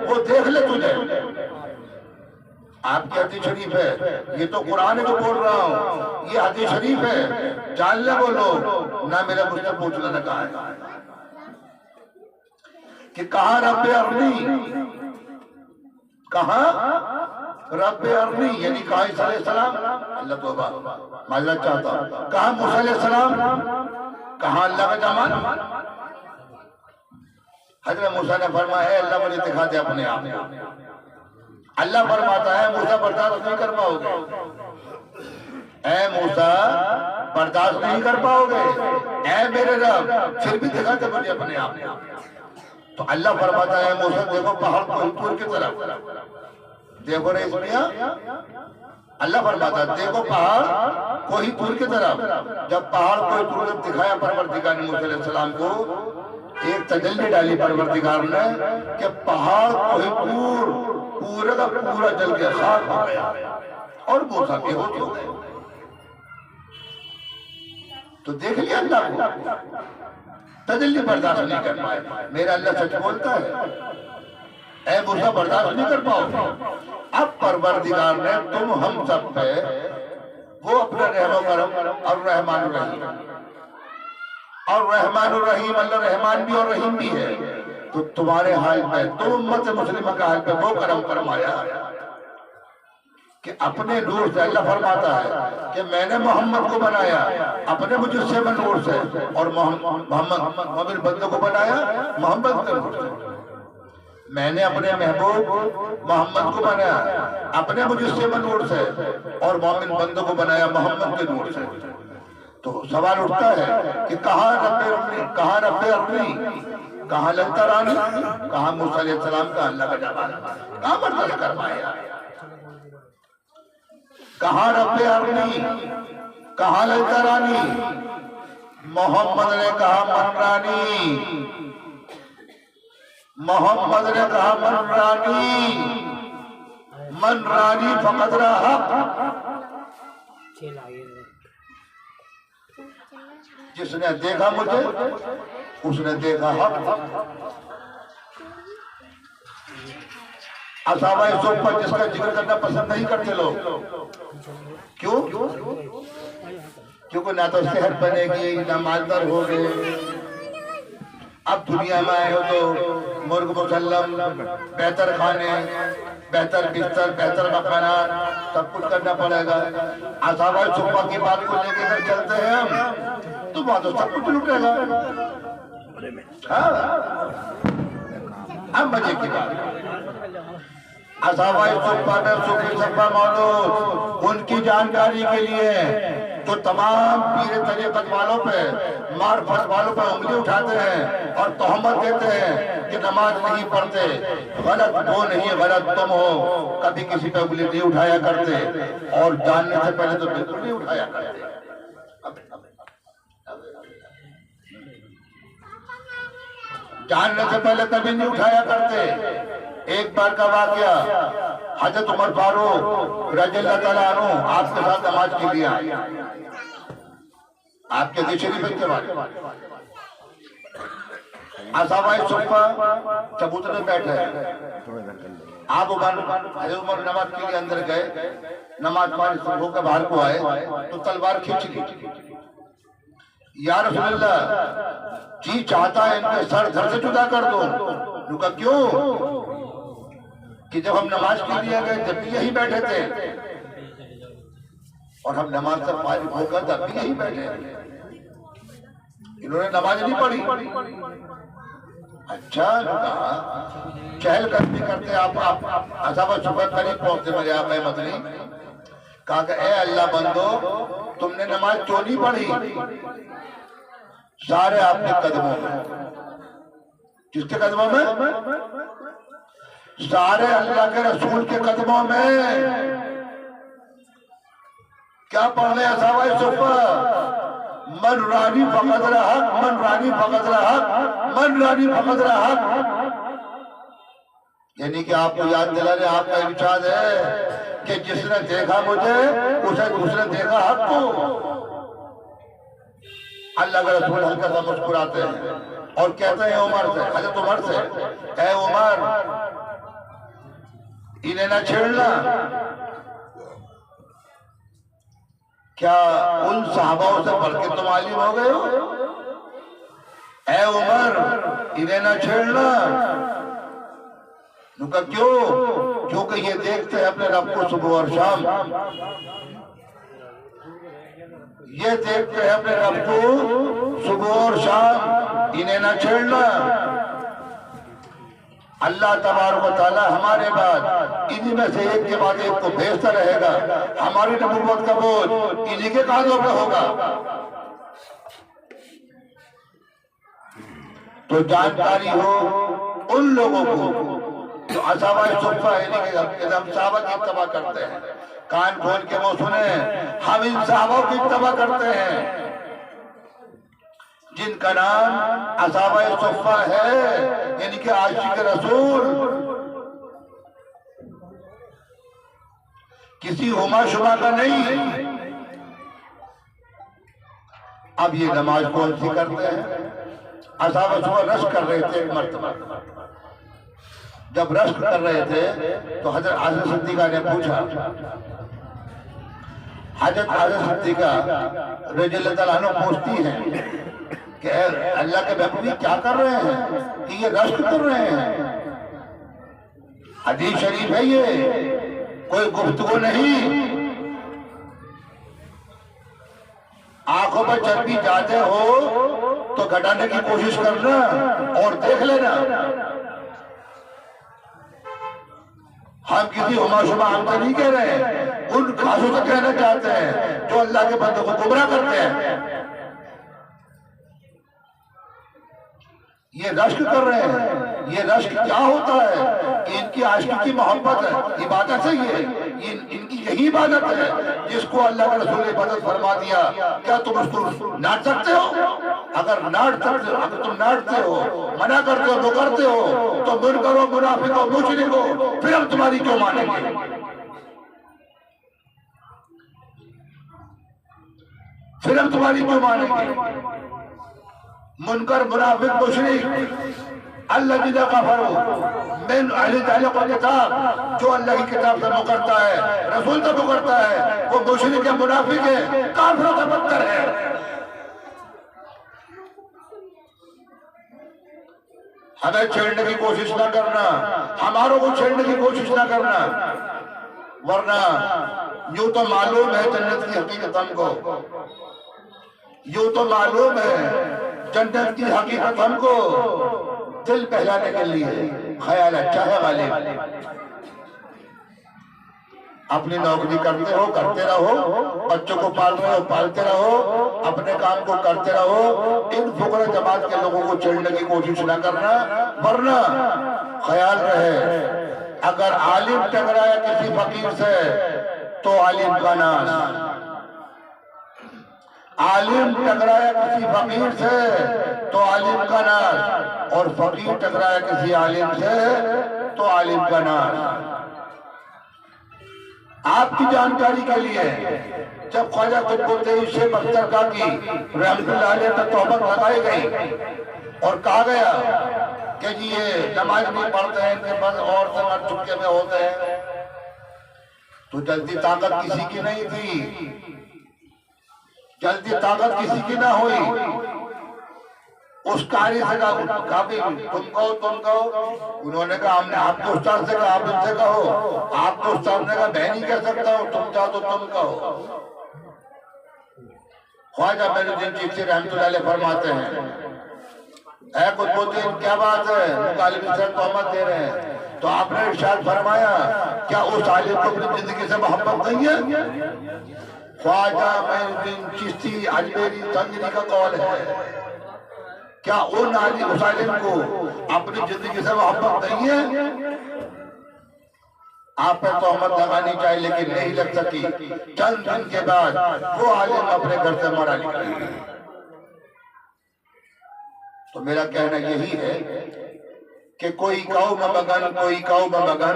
वो देख ले तुझे। आपकी हदीस शरीफ है, ये तो कुरान है जो बोल रहा हूँ, ये हदीस शरीफ है, जान ले बोलो ना, मेरा मुझसे पूछना न कहा है कि कहाँ रब्बे अर्नी, कहाँ रब्बे अर्नी, यानी कहा ईसा अलैहिस्सलाम, अल्लाह तौबा माजरत चाहता हूं, कहा मूसा अलैहिस्सलाम, कहा अल्लाह का जमान। हजरत मूसा ने फरमाया, अल्लाह मुझे दिखा दे अपने आप। अल्लाह फरमाता है, मूसा बर्दाश्त नहीं कर पाओगे, ऐ मूसा बर्दाश्त नहीं कर पाओगे, ऐ मेरे रब फिर भी दिखा दे मुझे अपने आप। तो अल्लाह फरमाता है, मूसा देखो पहाड़ को ऊपर की तरफ देखो रे इसमिया, अल्लाह फरमाता देखो पहाड़ कोई दूर की तरफ। जब पहाड़ कोई दूर तरफ दिखाया परवरदिगार ने मूसा अलैहिस्सलाम को, एक तजल्ली डाली परवरदिगार ने कि पहाड़ कोई दूर पूरा का पूरा जल के खाक हो गया और मूसा बेहोश हो गए। तो देख लिया अल्लाह को, तजल्ली बर्दाश्त नहीं कर पाए। मेरा अल्लाह सच बोलता है, ऐ मूसा बर्दाश्त नहीं कर पाओगे। अब परवरदिगार ने तुम हम सब पे वो अपना रहमो करम और रहमान रहीम, और रहमान रहीम, अल्लाह रहमान भी और रहीम भी है। तो तुम्हारे हाल में, तुम उम्मत मुस्लिमा का हाल पे वो करम फरमाया कि अपने नूर से, अल्लाह फरमाता है कि मैंने मोहम्मद को बनाया अपने मुझसे नूर से, और मोहम्मद मोमिन बंदों को बनाया मोहम्मद के नूर से। मैंने अपने महबूब मोहम्मद को बनाया अपने मुझसे नूर से, और मोमिन बंदों को बनाया मोहम्मद के नूर से। तो सवाल उठता है कि कहाँ रब्बे अपनी, कहाँ रब्बे अपनी, कहाँ ललता रानी, कहाँ मूसा अलैहिस्सलाम का अल्लाह का जमाल, कहाँ बर्दाश्त कर पाया, कहाँ रब्बे अपनी, कहाँ ललता रानी। मोहम्मद ने कहा मन रानी, मोहम्मद ने कहा मन रानी फकत रहा। जिसने देखा मुझे उसने देखा हक। असहाबा सुफ़ पर जिसका जिक्र करना पसंद नहीं करते लोग, क्यों? क्योंकि ना तो सेहत बनेगी, ना मालदार हो गए। अब दुनिया में आए हो तो मुर्ग मुसल्लम, बेहतर खाने, बेहतर बिस्तर, बेहतर मकाना, सब कुछ करना पड़ेगा। असहाबा सुफ़ की बात को लेकर अगर चलते हैं हम तो बात सब कुछ लुटेगा। अब मजे की बात, असहाबा सुफ़ मौजूद उनकी जानकारी के लिए जो तमाम पीर तरीक़त वालों पे, मार्फत वालों पे उंगली उठाते हैं और तोहमत देते हैं कि नमाज नहीं पढ़ते। गलत वो नहीं, गलत तुम हो। कभी किसी पे उंगली नहीं उठाया करते, और जानने से पहले तो बिल्कुल नहीं उठाया करते। जानने से पहले कभी नहीं उठाया करते। एक बार का वाकया, हजरत उमर फारूक रज़ियल्लाहु ताला अन्हु आपके साथ नमाज के लिए आए, आपके शरीफ के बाद असहाबा सुफ़ चबूतरे में बैठे हैं। आप उमर नमाज के लिए अंदर गए, नमाज पढ़ होकर बाहर को आए तो तलवार खींच ली। या रसूलल्लाह, जी चाहता है इनके सर धड़ से जुदा कर दो। रुका क्यों? कि जब हम नमाज के लिए गए जब भी यही बैठे थे, और हम नमाज से फारिग होकर तब भी यही बैठे। इन्होंने नमाज नहीं पढ़ी। अच्छा, चहल कदमी करते आप असहाबा सुफ़ करीब पहुंचते मेरे आका मदनी, कहा कि ए अल्लाह बंदो, तुमने नमाज क्यों नहीं पढ़ी? सारे आपके कदमों में। किसके कदमों में? सारे अल्लाह के रसूल के कदमों में। क्या पढ़ने असहाबा सुफ़? मन रानी फकत रहा, मन रानी फकत रहा, मन रानी फकत रहा। यानी कि आपको याद दिलाने आपका इरशाद है कि जिसने देखा मुझे उसने देखा हक को। अल्लाह के रसूल हल्का सा मुस्कुराते हैं और कहते हैं उमर से, हजरत उमर से, ए उमर, इन्हें ना छेड़ना। क्या उन सहाबाओं से बढ़ के तुम आलिम हो गए हो? ए उमर, इन्हें ना छेड़ना। उनका क्यों? क्योंकि ये देखते हैं अपने रब को सुबह और शाम, ये देखते हैं अपने रब को सुबह और शाम, इन्हें ना छेड़ना। अल्लाह तबारक व तआला हमारे बाद इन्हीं में से एक के बाद एक को भेजता रहेगा। हमारी नबूवत का बोझ इन्हीं के कांधों पे होगा। तो जानकारी हो उन लोगों को जो असहाबा सुफ़ हम सहाबा की इत्तबा करते हैं। कान खोल के वो सुने, हम इन सहाबा की इत्तबा करते हैं जिनका नाम असहाबा सुफ़ है, यानी कि आशिक रसूल। किसी हुमा शुमा का नहीं। अब ये नमाज कौन सी करते हैं? असहाबा सुफ़ रश कर रहे थे। एक मर्तबा जब रश्क कर रहे थे तो हजरत आयशा सिद्दीक़ा ने पूछा, हजरत आयशा सिद्दीका रज़ियल्लाहु ताला अन्हा पूछती हैं कि अल्लाह के महबूब क्या कर रहे हैं कि ये रश्क कर रहे हैं। हदीस शरीफ है, ये कोई गुफ्तगू नहीं। आंखों पर चर्बी जाते हो तो घटाने की कोशिश करना और देख लेना। हम किसी हुमाशुमा हमसे नहीं कह रहे हैं, उन खासों से कहना चाहते हैं जो अल्लाह के बंदों को गुमराह करते हैं। ये रश्क कर रहे हैं। ये रश्क क्या होता है कि इनकी आशिकी की मोहब्बत है, इबादत है। ये इनकी यही इबादत है जिसको अल्लाह के रसूल ने इबादत फरमा दिया। क्या तुम उसको नाट सकते हो? अगर तुम नाटते हो, मना करते हो, मुकरते हो तो मुनकर हो, मुनाफिक हो, मुशरिक हो, फिर हम तुम्हारी क्यों मानेंगे? फिर हम तुम्हारी क्यों मानेंगे? मुनकर, मुनाफिक, मुशरिक अल्लज़ीना कफ़रू मिन अहलिल किताब, जो अल्लाह की किताब से मुकरता है, रसूल से मुकरता है, वो मुशरिक है, मुनाफिक है, काफिरों से बदतर है। हमें छेड़ने की कोशिश ना करना, हमारों को छेड़ने की कोशिश ना करना, वरना यूं तो मालूम है जन्नत की हकीकत हमको, यूं तो मालूम है जन्नत की हकीकत हमको, दिल बहलाने के लिए ख्याल अच्छा है वाले। अपनी नौकरी करते हो, करते रहो, बच्चों को पाल रहे हो, पालते रहो, अपने काम को करते रहो। इन फुकरा जमात के लोगों को छेड़ने की कोशिश ना करना, वरना ख्याल रहे अगर आलिम टकराया किसी फकीर से तो आलिम का नाश, आलिम टकराया किसी फकीर से तो आलिम का नाश, और फकीर टकराया किसी आलिम से तो आलिम का नाश। आपकी जानकारी के लिए जब ख्वाजा कुतुबुद्दीन शेख बख्तर की रहमतुल्लाह अलैह पर तौबत लगाई गई और कहा गया कि जी ये नमाज नहीं पढ़ते हैं, इनके पास और से मर चुके में होते हैं, तो जल्दी ताकत किसी की नहीं थी, जल्दी ताकत किसी की ना हुई। उस कारी से कहा तुम कहो। उन्होंने कहा हमने आपके उस्ताद से कहा, आप उनसे कहो। आपके उस्ताद ने कहा मैं नहीं कह सकता हूँ, तुम चाहो तो तुम कहो। ख्वाजा मेनुद्दीन चिश्ती रहमतुल्लाह अलैह फरमाते हैं, ऐ कुतुबुद्दीन क्या बात है, मुतालिब से तोहमत दे रहे हैं? तो आपने इरशाद फरमाया क्या उस आलिम को अपनी जिंदगी से मोहब्बत नहीं है? ख्वाजा मेनुद्दीन चिश्ती अजमेरी तंजरी का कौल है, क्या उन आलिम उस आलिम को अपनी जिंदगी से मोहब्बत नहीं है? आप पे तोहमत लगानी चाहिए लेकिन नहीं लग सकी। चंद दिन के बाद वो आलिम अपने घर से मरा निकल गया। तो मेरा कहना यही है कि कोई कौम मगन, कोई कौम मगन,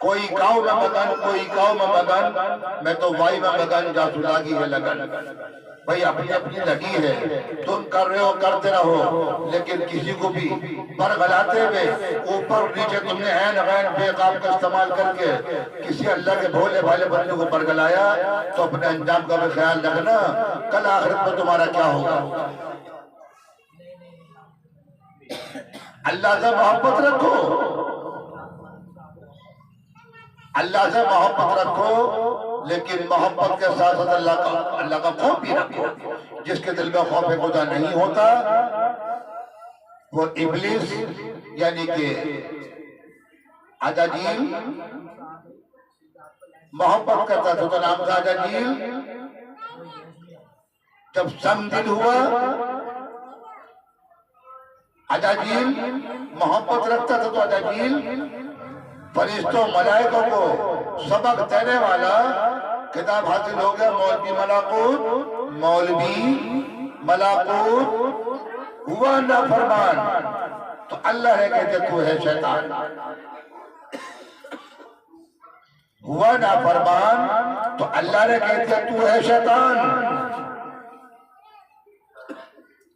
कोई कौम मगन, कोई कौम मगन, मैं तो वाई में मगन जासू लागी है लगन। भाई अपनी अपनी लगी है, तुम कर रहे हो करते रहो, लेकिन किसी को भी पर गलाते हुए ऊपर नीचे तुमने ऐन गैन बेकाब का इस्तेमाल करके किसी अल्लाह के भोले भाले बंदे को पर गलाया तो अपने अंजाम का भी ख्याल रखना, कल आखिरत में तुम्हारा क्या होगा। अल्लाह से मोहब्बत रखो, अल्लाह से मोहब्बत रखो, लेकिन मोहब्बत के साथ साथ अल्लाह का खौफ भी रखो। जिसके दिल में खौफ खुदा नहीं होता वो इब्लिस यानी कि अजाजील मोहब्बत करता था, तो नाम था अजाजील। जब समदिन हुआ अजाजील मोहब्बत रखता था, तो अजाजील फरिश्तों मलाइकों को सबक देने वाला किताब हासिल हो गया। मौलवी मलाकूत, मौलवी मलाकूत हुआ नाफरमान तो अल्लाह ने कहते तू है शैतान, हुआ नाफरमान तो अल्लाह ने कहते तू है शैतान।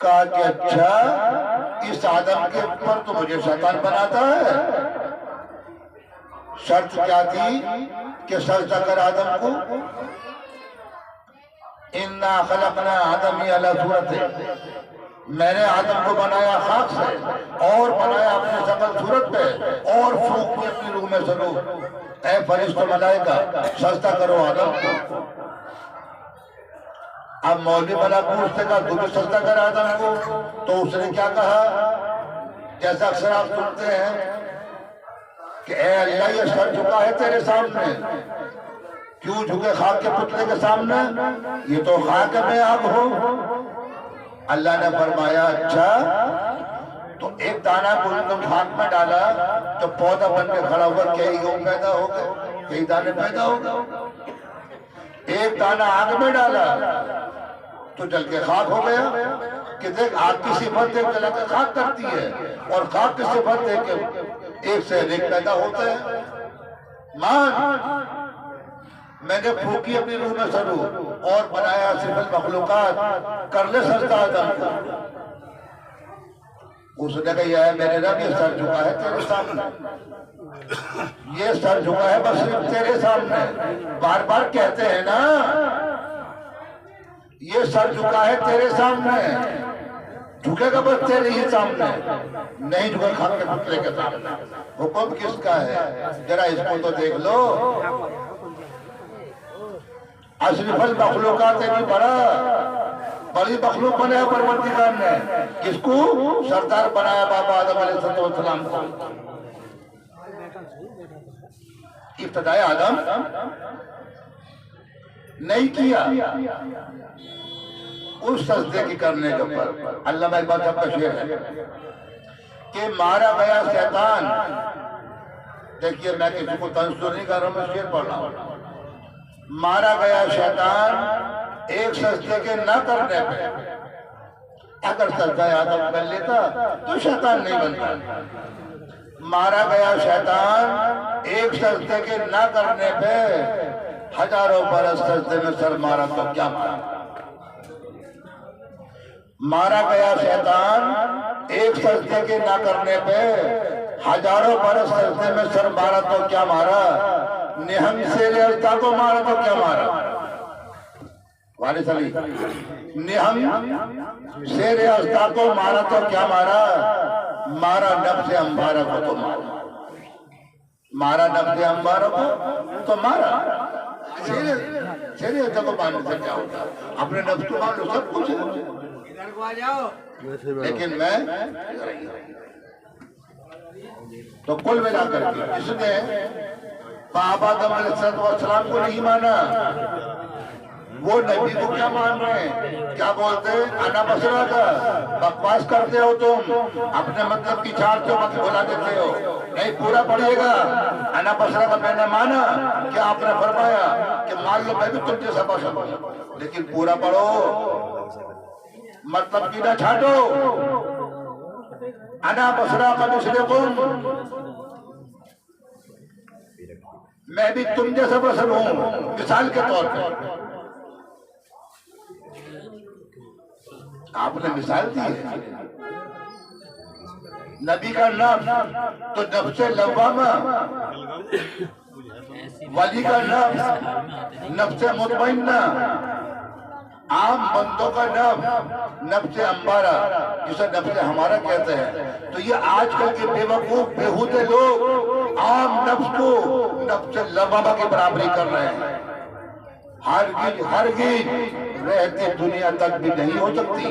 कहा कि अच्छा इस आदम के ऊपर तो मुझे शैतान बनाता है, शर्त क्या थी कि सजदा कर आदम को, इन्ना खलकना आदमी अला सूरत, मैंने आदम को बनाया खाक से और बनाया अपने शकल सूरत पे और फूंक की अपनी रूह में सरू, ऐ फरिश्तों मलाइका सजदा करो आदम को। अब मौलवी वाला पूछते का तू भी सजदा कर आदम को, तो उसने क्या कहा, जैसा अक्सर आप सुनते हैं कि ऐ अल्लाह ये सर झुका है तेरे सामने, क्यों झुके खाक के पुतले के सामने, ये तो खाक में आप हो। अल्लाह ने फरमाया अच्छा, तो एक दाना को तुम खाक में डाला तो पौधा बन के खड़ा हुआ, कई यूं पैदा हो गए, कई दाने पैदा हो गए। एक दाना आग में डाला तो जल के खाक हो गया। कि देख आग की सिफत देख जला के खाक करती है, और खाक की सिफत देख के एक से एक पैदा होता है। मान मैंने फूकी अपनी रूह में सरू और बनाया सिर्फ मखलूकात, कर ले सजदा आदम को। उसने कहा है मेरे रब ये सर झुका है तेरे सामने, ये सर झुका है बस सिर्फ तेरे सामने। बार बार कहते हैं ना ये सर झुका है तेरे सामने, झुकेगा बस तेरे ही सामने, नहीं झुका खाक के पुतले के सामने। हुक्म किसका है जरा इसको तो देख लो। अशरफुल मखलूकात नहीं बड़ा, बड़ी मखलूक बनाया परवरदिगार ने, किसको सरदार बनाया बाबा आदम अलैहिस्सलाम को। इब्तिदाए आदम नहीं किया उस सजदे की करने के ऊपर। अल्लामा इकबाल साहब का शेर है कि मारा गया शैतान, देखिए मैं किसी को तंज तो नहीं कर रहा हूं, मैं शेर पढ़ रहा हूं। मारा गया शैतान एक सजदे के न करने पे, अगर सजदा आदम कर लेता तो शैतान नहीं बनता। मारा गया शैतान एक सजदे के न करने पे, हजारों बरस सजदे में सर मारा तो क्या मारा। मारा गया शैतान एक सजदे के न करने पे, हजारों बरस सजदे में सर मारा तो क्या मारा। निहंग शेर अज़्दा को मारा तो क्या मारा, वारिस अली निहंग शेर अज़्दा को मारा तो क्या मारा। मारा नफ्स अंबारा को तो मारा, मारा नफ्स अंबारा को तो मारा। शेर अज़्दा को मारने से क्या होता, अपने नफ्स को मान लो सब कुछ है। लेकिन मैं तो कुल मिलाकर इसने बाबा आदम अलैहिस्सलाम को नहीं माना, वो नबी को क्या मान रहे हैं, क्या बोलते हैं अना बसरा का बकवास करते हो तुम, अपने मतलब की चार तो मत बोला देते हो। नहीं पूरा पढ़िएगा। अना बसरा का मैंने माना, क्या आपने फरमाया कि मान लो मैं भी तुम जैसा बशर हूं, लेकिन पूरा पढ़ो, मतलब की ना छाटो। अना बसरा का दूसरे को, मैं भी तुम जैसा बशर हूं, मिसाल के तौर पर आपने मिसाल दी है। नबी का नाम तो नफ्से लव्वामा, वली का नाम नफ्से मुतमइन्ना, आम बंदों का नाम नफ्से अंबारा, जिसे नफ्से हमारा कहते हैं। तो ये आजकल के बेवकूफ बेहूदे लोग आम नफ्स को नफ्से लव्वामा की बराबरी कर रहे हैं। हरगिज रहती दुनिया तक भी नहीं हो सकती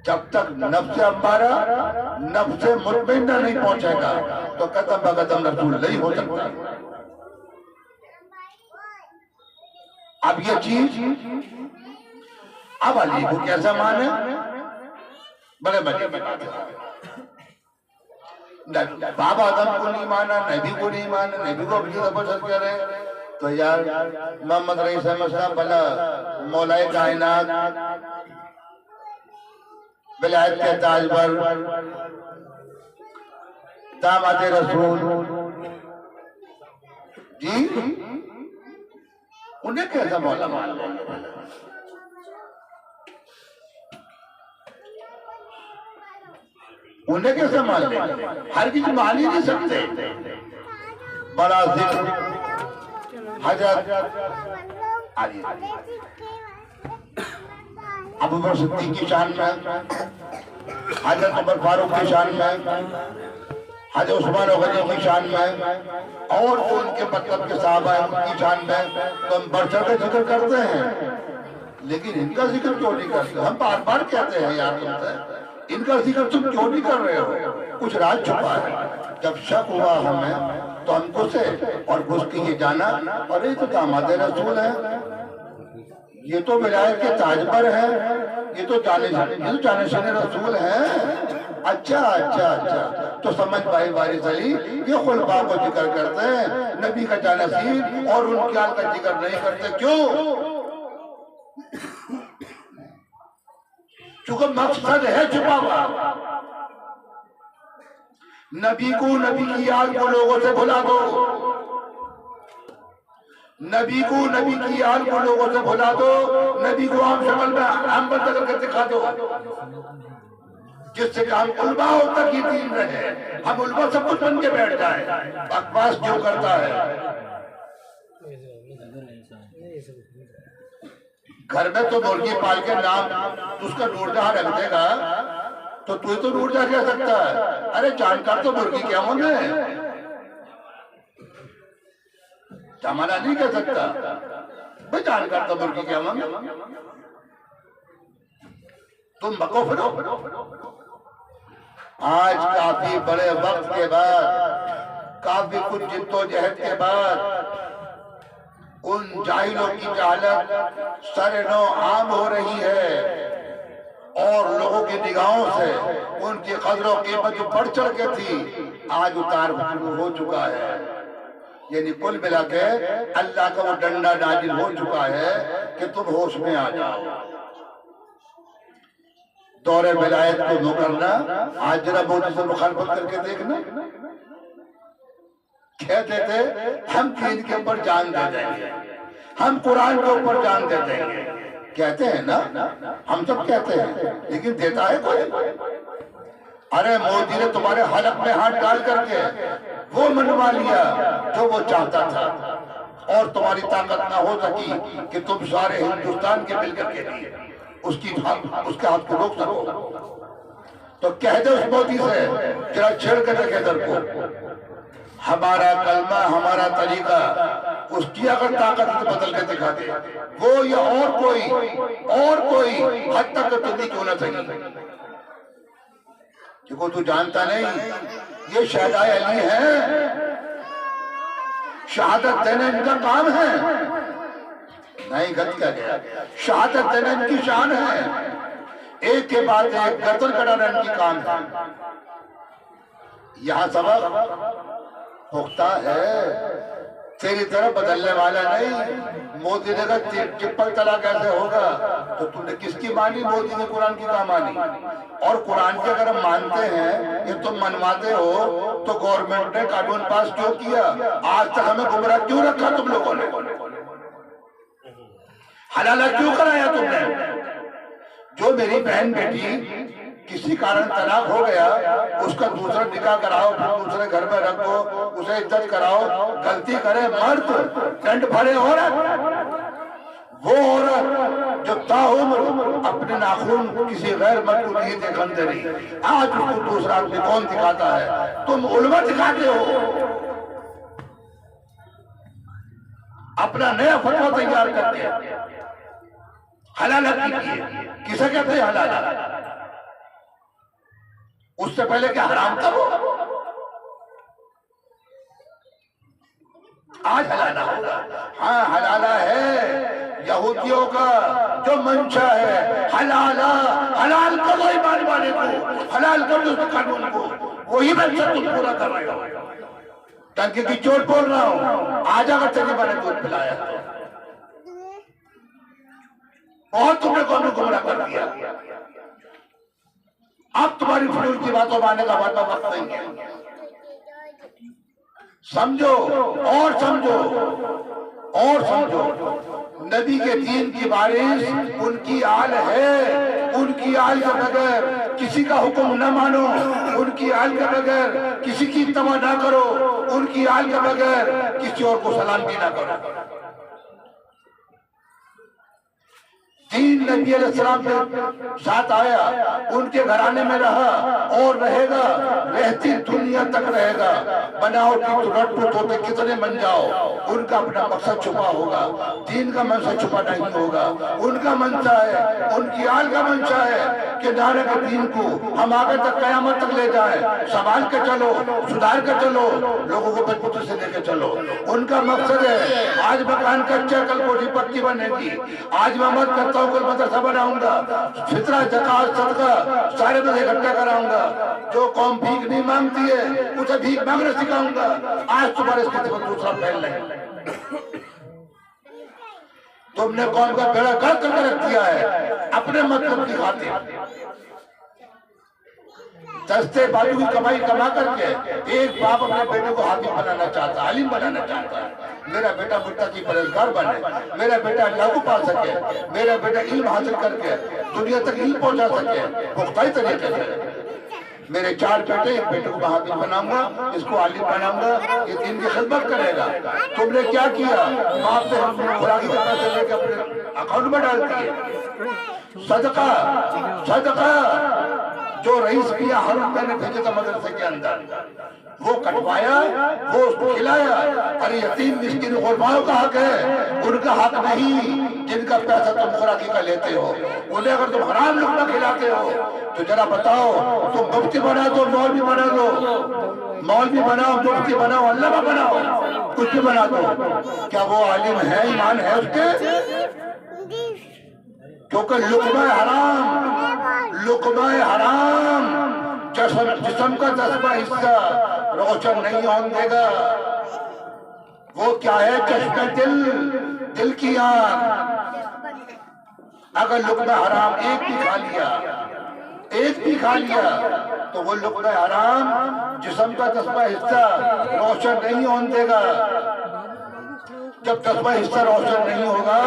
जब तक नफ्से अंबारा नफ्से मुतमइन्ना नहीं पहुंचेगा, तो कदम ब कदम रसूल नहीं हो सकता। अब ये चीज अब अली को कैसा माने, बड़े बड़े बाबा आदम को नहीं माना, नबी को नहीं माना, नबी को अपनी तपस्या कर रहे हैं। तो यार मोहम्मद रईस अहमद साहब भला मौलाए कायनात विलायत के ताजवर दामाद रसूल जी, उन्हें कैसा मौला मान लेंगे। उन्हें कैसे मान लें? हर किसी मान ही नहीं सकते। बड़ा जिक्र हजरत अबू बकर सिद्दीक की शान में, हजरत उमर फारूक की शान में, हजरत उस्मान गनी की शान में और उनके मतलब के साहबा की शान में तो हम बढ़ चढ़ कर जिक्र करते हैं, लेकिन इनका जिक्र क्यों नहीं करते? हम बार बार कहते हैं यार तुमसे, इनका जिक्र तुम क्यों नहीं कर रहे हो? कुछ राज छुपा है। जब शक हुआ हमें तो हम घुसे और घुस के ये जाना, अरे तो दामाद रसूल है, ये तो विलायत के ताजबर है, ये तो जाने रसूल है। अच्छा अच्छा अच्छा, तो समझ भाई वारिस अली ये खुलफा को जिक्र करते हैं, नबी का जानसीन और उनके आल का जिक्र नहीं करते। क्यों? चूंकि मकसद है छुपा हुआ। नबी को, नबी की याद को लोगों से भुला दो, नबी को, नबी की याद को लोगों से भुला दो, नबी को आम शक्ल में आम बदल कर दिखा दो, जिससे कि हम उल्मा तक ही दीन रहे, हम उल्मा सब कुछ बन के बैठ जाए। बकवास जो करता है, घर में तो मुर्गी पाल के नाम उसका नूरजहां रख देगा तो तू तो नूरजहां कह सकता है। अरे जानकार तो मुर्गी क्या होने, जमाना नहीं कह सकता भाई, जानकार तो मुर्गी क्या होने। तुम बको फिरो। आज काफी बड़े वक्त के बाद, काफी कुछ जिद्दोजहद के बाद उन जाहिलों की जहालत सरे-नौ आम हो रही है और लोगों की निगाहों से उनकी कदरों कीमत जो बढ़ चढ़ के थी आज उतार हो चुका है। यानी कुल मिला के अल्लाह का वो डंडा नाजिल हो चुका है कि तुम होश में आ जाओ। दौरे विलायत को नो करना, आज जरा मोदी से मुखालफत करके देखना। कहते थे हम दीन के ऊपर जान दे देंगे, हम कुरान के ऊपर जान दे देंगे, कहते हैं ना, हम सब कहते हैं, लेकिन देता है कोई? अरे मोदी ने तुम्हारे हलक में हाथ डाल करके वो मनवा लिया जो वो चाहता था और तुम्हारी ताकत ना हो सकी कि तुम सारे हिंदुस्तान के मिलकर के लिए उसके हाथ को रोक सको। तो कह दो उस मोदी से, जरा छेड़ कर रखे दर को, हमारा कलमा, हमारा तरीका, उसकी अगर ताकत तो बदल के दिखा दे, वो या और कोई हद तक तो नहीं क्यों ना सही। देखो तू जानता नहीं, ये शहदाए अली है, शहादत देना इनका काम है। नहीं, गलत क्या गया, शहादत देना इनकी शान है। एक के बाद एक गर्दन कटाना इनकी काम है। यहाँ सबक पुख्ता है, तेरी तरफ बदलने वाला नहीं। मोदी ने कहा ट्रिपल तलाक कैसे होगा, तो तूने किसकी मानी? मोदी ने कुरान की कहा मानी। और कुरान के अगर हम मानते हैं, ये तुम मनवाते हो, तो गवर्नमेंट ने कानून पास क्यों किया? आज तक हमें गुमराह क्यों रखा तुम लोगों ने? हलाला क्यों कराया तुमने? जो मेरी बहन बेटी किसी कारण तलाक हो गया, उसका दूसरा निकाह कराओ, फिर दूसरे घर में रखो, उसे इज्जत कराओ। गलती करे मर्द, दंड भरे औरत। वो औरत जो ताउम्र अपने नाखून किसी गैर मर्द को नहीं दिखाने दे रही, आज उसको दूसरा आदमी कौन दिखाता है? तुम उल्मा दिखाते हो। अपना नया फतवा तैयार करके हलाला कीजिए। किसे कहते हैं हलाला? उससे पहले क्या हराम था वो? आज हलाला होगा। हाँ, हलाला है यहूदियों का जो मंशा है। हलाला, हलाल कर दो ईमान वाले को, हलाल कर दो कानून को, वही मंशा तुम पूरा कर रहे हो। टंकी की चोट बोल रहा हूँ, आज अगर तेरे बारे दूध पिलाया तो बहुत तुमने कौन गुमराह कर दिया। अब तुम्हारी फजूल की बातों मानने का हमारे पास वक्त नहीं है। समझो और समझो और समझो। नबी के दीन की बारिश उनकी आल है, उनकी आल के बगैर किसी का हुक्म न मानो, उनकी आल के बगैर किसी की इत्तबा ना करो, उनकी आल के बगैर किसी और को सलाम भी ना करो। दीन नबी अलैहिस्सलाम के साथ आया, उनके घराने में रहा और रहेगा, रहती दुनिया तक रहेगा। बनावटी रट्टू तोते कितने बन जाओ, उनका अपना मकसद छुपा होगा, दीन का मंशा छुपा नहीं होगा। उनका मंशा है, उनकी आल का मंशा है कि नारे के दीन को हम आगे तक कयामत तक ले जाए, संभाल के चलो, सुधार के चलो, लोगों को बचपन से लेके चलो। उनका मकसद है आज मकान कच्चा कल कोठी पक्की बनेगी, आज मैं मत करता कल मदरसा बनाऊंगा, फितरा ज़कात सदका सारे में इकट्ठा कराऊंगा। जो कौम भीख नहीं मांगती है उसे भीख मांगना सिखाऊंगा। आज तुम्हारे इसके दूसरा फैल नहीं। तुमने कौम का बेड़ा गर्क करके रख दिया है अपने मतलब की खातिर। सस्ते बालू की कमाई कमा करके एक बाप अपने बेटे को हाकिम बनाना चाहता, आलिम बनाना चाहता है। मेरा बेटा मुत्तकी परहेजगार बने, मेरा बेटा अल्लाह को पा सके, मेरा बेटा इल्म हासिल करके दुनिया तक इल्म पहुंचा सके पुख्ताई तरीके से। मेरे 4 बेटे, एक बेटे को हाकिम बनाऊंगा, इसको आलिम बनाऊंगा, ये दीन की खिदमत करेगा। तुमने क्या किया? बाप से खुराकी के पैसे लेके अपने अकाउंट में डाल दिए। सदका सदका जो रईस किया हर रुपये ने भेजा था मदरसे के अंदर, वो कटवाया, वो उसको खिलाया। अरे यतीम मिस्किन गुरबाओं का हक है, उनका हक नहीं जिनका पैसा तुम खुराकी का लेते हो। उन्हें अगर तुम हराम लुकमा खिलाते हो तो जरा बताओ, तुम मुफ्ती बना दो, मौलवी बना दो, मौलवी बनाओ, मुफ्ती बनाओ, अल्लामा बनाओ, कुछ भी बना दो, क्या वो आलिम है? ईमान है उसके? क्योंकि लुकमा हराम, लुकमा हराम जिस्म का 10वां हिस्सा रोशन नहीं होने देगा। वो क्या है? चश्मे दिल, दिल की आंख। अगर लुकमा हराम एक भी खा लिया, एक भी खा लिया तो वो लुकमा हराम जिस्म का 10वां हिस्सा रोशन नहीं होने देगा। जब 10वां हिस्सा रोशन नहीं होगा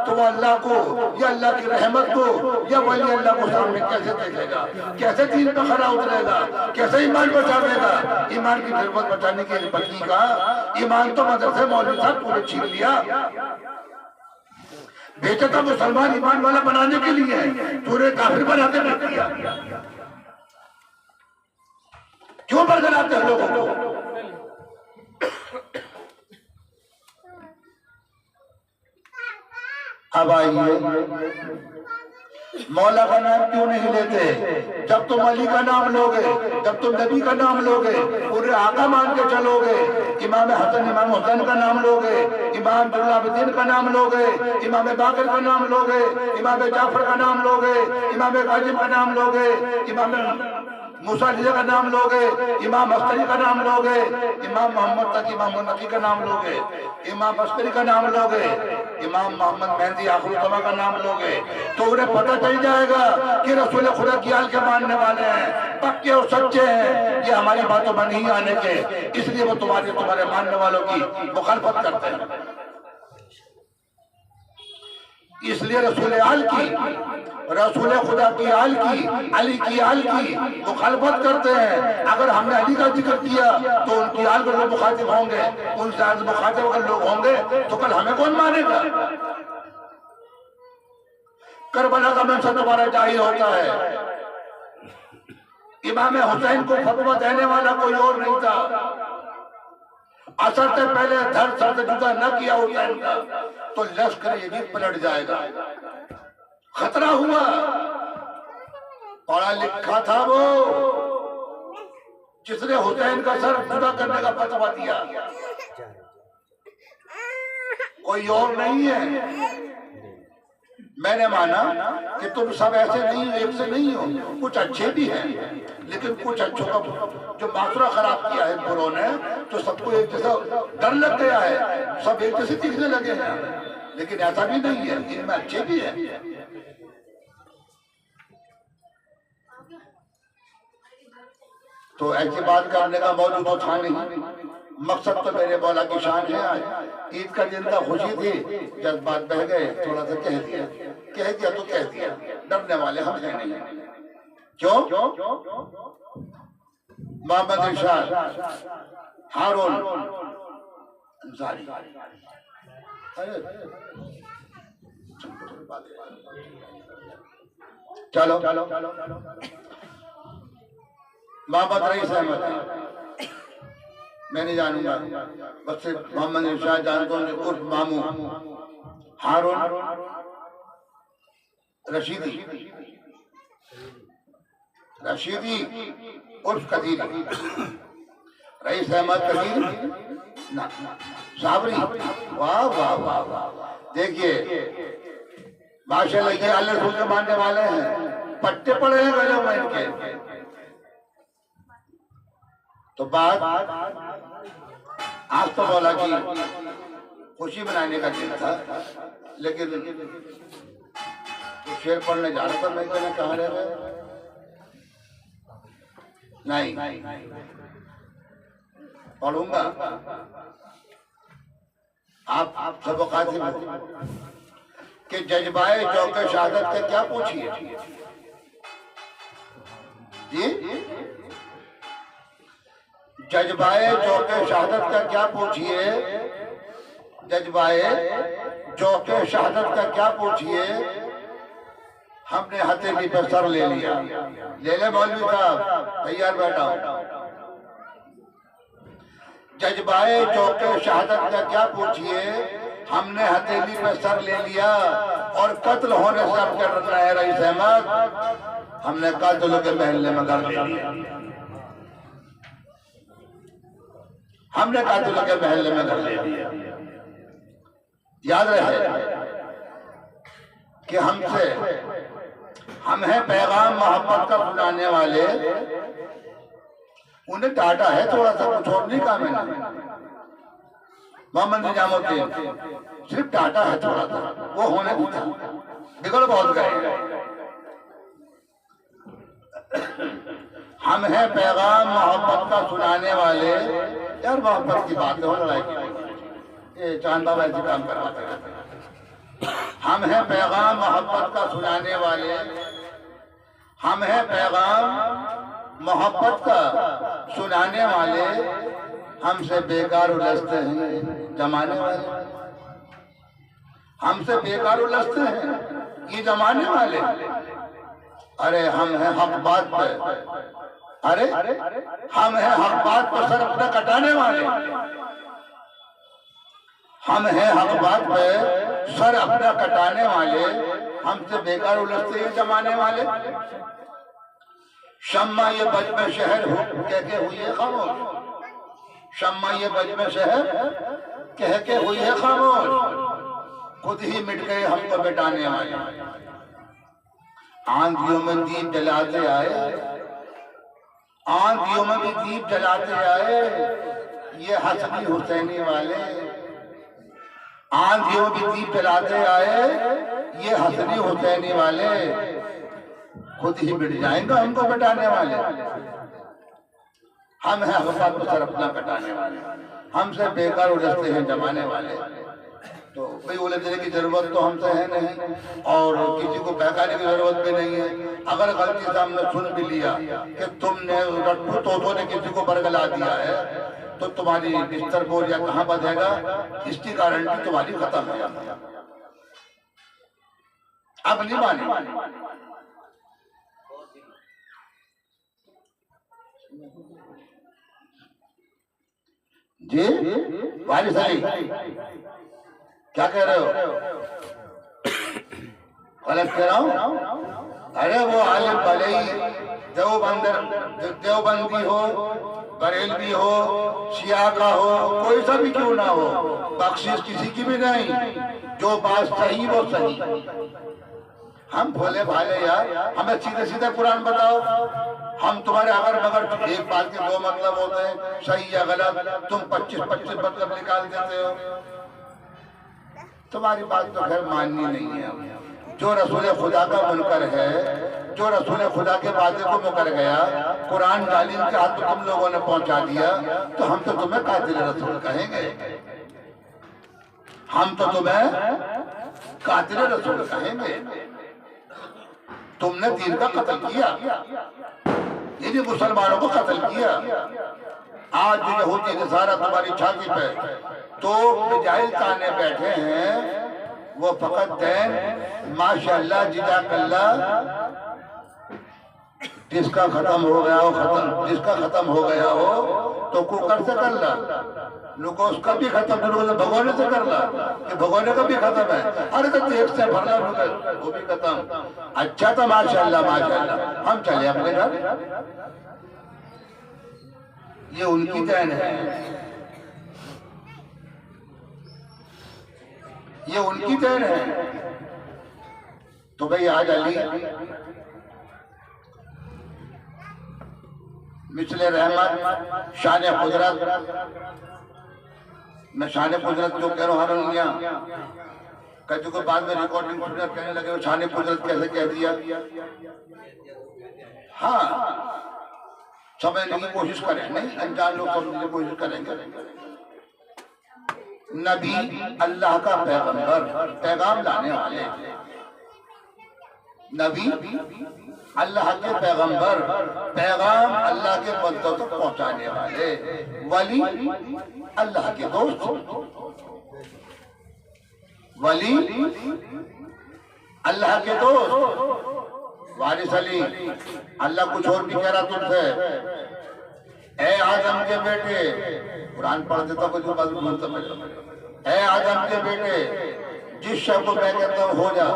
तो वो अल्लाह को या अल्लाह की रहमत को या वली अल्लाह को सामने कैसे देखेगा? कैसे दीन पे खरा उतरेगा? कैसे ईमान बचावेगा? ईमान की जरूरत बचाने के लिए बची का ईमान तो मदरसे मौलवी साहब पूरे छीन लिया। भेजा था मुसलमान ईमान वाला बनाने के लिए, पूरे काफिर बनाते रख दिया। क्यों बरगलाते हैं लोगों को? अब आइए, मौला का नाम क्यों नहीं लेते? जब तुम अली का नाम लोगे, जब तुम नबी का नाम लोगे, पूरे आका मान के चलोगे, इमाम हसन इमाम हुसैन का नाम लोगे, इमाम जलालुद्दीन का नाम लोगे, इमाम बाकर का नाम लोगे, इमाम जाफर का नाम लोगे, इमाम काजिम का नाम लोगे, इमाम मूसा का नाम लोगे, इमाम अस्करी का नाम लोगे, इमाम मोहम्मद तक इमाम नकी का नाम लोगे, इमाम अस्करी का नाम लोगे, इमाम मोहम्मद मेहंदी आखिरुज़्ज़मा का नाम लोगे, तो उन्हें पता चल जाएगा कि रसूल खुदा की आल के मानने वाले हैं, पक्के और सच्चे हैं। ये हमारी बातों में नहीं आने के, इसलिए वो तुम्हारे मानने वालों की मुखालफत करते हैं। इसलिए रसूल आल की, रसूल खुदा की आल की, अली की आल की मुखालफत करते हैं। अगर हमने अली का जिक्र किया तो उनकी आल के लोग मुखातिब होंगे, उनसे आज मुखातिब अगर लोग होंगे तो कल हमें कौन मानेगा? करबला का मंशा तुम्हारा जाहिर होता है। इमाम हुसैन को फतवा देने वाला कोई और नहीं था। असर से पहले धड़ सर से जुदा न किया हुसैन का तो लश्कर यजीद पलट जाएगा। खतरा हुआ, पढ़ा लिखा था वो जिसने हुसैन का सर जुदा करने का फतवा दिया, कोई और नहीं है। मैंने माना कि तुम सब ऐसे नहीं हो, एक से नहीं हो, कुछ अच्छे भी हैं, लेकिन कुछ अच्छों का जो माशरा खराब किया है बुरों ने, तो सबको एक जैसा डर लग गया है, सब एक जैसे दिखने लगे हैं। लेकिन ऐसा भी नहीं है, इनमें अच्छे भी हैं। तो ऐसी बात करने का मौजूद तो था नहीं। मकसद तो मेरे मौला की शान है। आज ईद का दिन था, खुशी थी, जज्बात बह गए, थोड़ा सा कह दिया तो कह दिया। डरने वाले हम हैं नहीं। क्यों? मोहम्मद इरशाद, हारून अंसारी, चलो मोहम्मद रईस अहमद, मैं नहीं जानूंगा, बस सिर्फ मोहम्मद इरशाद जानता हूँ, उर्फ मामू। हारून रशीदी उर्फ कदीरी, रईस अहमद कदीरी ना, साबरी। वाह वाह वाह वाह। देखिए माशाल्लाह, ये अल्लाह रसूल के मानने वाले हैं, पट्टे पड़े हैं गले में इनके। तो बात आज तो मौला की खुशी मनाने का दिन था, लेकिन तो शेर पढ़ने जा रहा था, मैं कहा रह गए नहीं पढ़ूंगा। आप सब कासिम कि जज्बाए चौके शहादत का क्या पूछिए जी, जज्बाए चौके शहादत का क्या पूछिए, जज्बाए चौके शहादत का क्या पूछिए। हमने हथेली पर सर ले लिया, ले ले मौलवी साहब, तैयार बैठा हूं। जज्बाए चौके शहादत का क्या पूछिए, हमने हथेली पर सर ले लिया और कत्ल होने से अब क्या डरना है रईस अहमद, हमने कातिलों के महल्ले में घर ले लिया, हमने कातिलों के महल्ले में घर ले लिया। याद रहे कि हम हैं पैगाम मोहब्बत का सुनाने वाले, उन्हें डांटा है थोड़ा सा, कुछ और नहीं कहा मैंने। मोहम्मद निजामुद्दीन सिर्फ डांटा है थोड़ा सा, वो होने नहीं था, बिगड़ बहुत गए। हम हैं पैगाम मोहब्बत का सुनाने वाले। यार मोहब्बत की बात हो, लड़ाई की, ये चांद बाबा ऐसे काम करवाते रहते हैं। हम हैं पैगाम मोहब्बत का सुनाने वाले, हम हैं पैगाम मोहब्बत का सुनाने वाले, हमसे बेकार उलझते हैं जमाने वाले, हमसे बेकार उलझते हैं ये जमाने वाले। अरे हम हैं हक बात पे, अरे हम हैं हक बात पर सर अपना कटाने वाले, हम हैं हक बात पे सर अपना कटाने वाले, हमसे बेकार उलझते हैं जमाने वाले। शम्मा ये बज में शहर हो कह के हुई है खामोश, शम्मा ये बज में शहर कह के हुई है खामोश, खुद ही मिट गए हमको मिटाने वाले। आंधियों में दीप जलाते आए, आंधियों में भी दीप जलाते आए ये हसनी हुसैनी वाले, आंधियों में भी दीप जलाते आए ये हसनी हुसैनी वाले, खुद ही मिट जाएंगे हमको मिटाने वाले। हम हैं हक़ को सर अपना कटाने वाले, हमसे बेकार उलझते हैं जमाने वाले। तो कोई उलझने की जरूरत तो हमसे है नहीं और किसी को बहकाने की जरूरत भी नहीं है। अगर गलती से हमने सुन भी लिया कि तुमने रट्टू तोतों ने किसी को बरगला दिया है तो तुम्हारी बिस्तर बोरिया कहाँ बधेगा, इसकी गारंटी तुम्हारी खत्म है। अब नहीं माने जी वाली साली क्या कह रहे हो, गलत कह रहा हूँ। अरे वो आलिम भले ही देवबंदी हो, बरेलवी हो, शिया का हो, कोई सा भी क्यों ना हो, बख्शिश किसी की भी नहीं, जो बात सही वो सही। हम भोले भाले यार, हमें सीधे सीधे कुरान बताओ। हम तुम्हारे अगर मगर एक बात के दो मतलब होते हैं, सही या गलत, तुम 25-25 मतलब निकाल देते हो। तुम्हारी बात तो खैर माननी नहीं है, जो रसूल खुदा का मुनकर है, जो रसूल खुदा के वादे को मुकर गया, कुरान तालीम के हाथ तुम लोगों ने पहुंचा दिया, तो हम तो तुम्हें कातिल रसूल कहेंगे, हम तो तुम्हें कातिल रसूल कहेंगे। तुमने दीन का कत्ल किया, इन्हीं मुसलमानों को कत्ल किया। आज जो यहूदी नसारा तुम्हारी छाती पे तो मिजाइल ताने बैठे हैं, वो फकत दें माशाअल्लाह जिजाकल्लाह, जिसका खत्म हो गया हो खत्म, जिसका खत्म हो गया हो तो कुकर से कर ला, नुको उसका भी खत्म, भगवाने से कर ला कि भगवाने का भी खत्म है। अरे तो एक से भरला वो भी खत्म। अच्छा तो माशाअल्लाह माशाअल्लाह, हम चले अपने घर। ये उनकी देन है, ये उनकी देन है। तो भाई आज अली मिसले रहमत शान कुदरत, मैं शान कुदरत जो कह रहा हूँ, कभी को बाद में रिकॉर्डिंग सुनने कहने लगे वो शान कुदरत कैसे कह दिया। हाँ, समझने की कोशिश करें, नहीं अनजान लोग समझने की कोशिश करेंगे। नबी अल्लाह का पैगंबर, पैगाम लाने वाले, नबी अल्लाह के पैगंबर, पैगाम अल्लाह के बंदों तक पहुंचाने वाले, वली अल्लाह के दोस्त, वली अल्लाह के दोस्त। वारिस अली, अल्लाह कुछ और भी कह रहा तुमसे, ऐ आदम के बेटे, कुरान पढ़ देता कुछ ऐ आदम के बेटे, जिस शय को मैं कहता हूँ हो जा,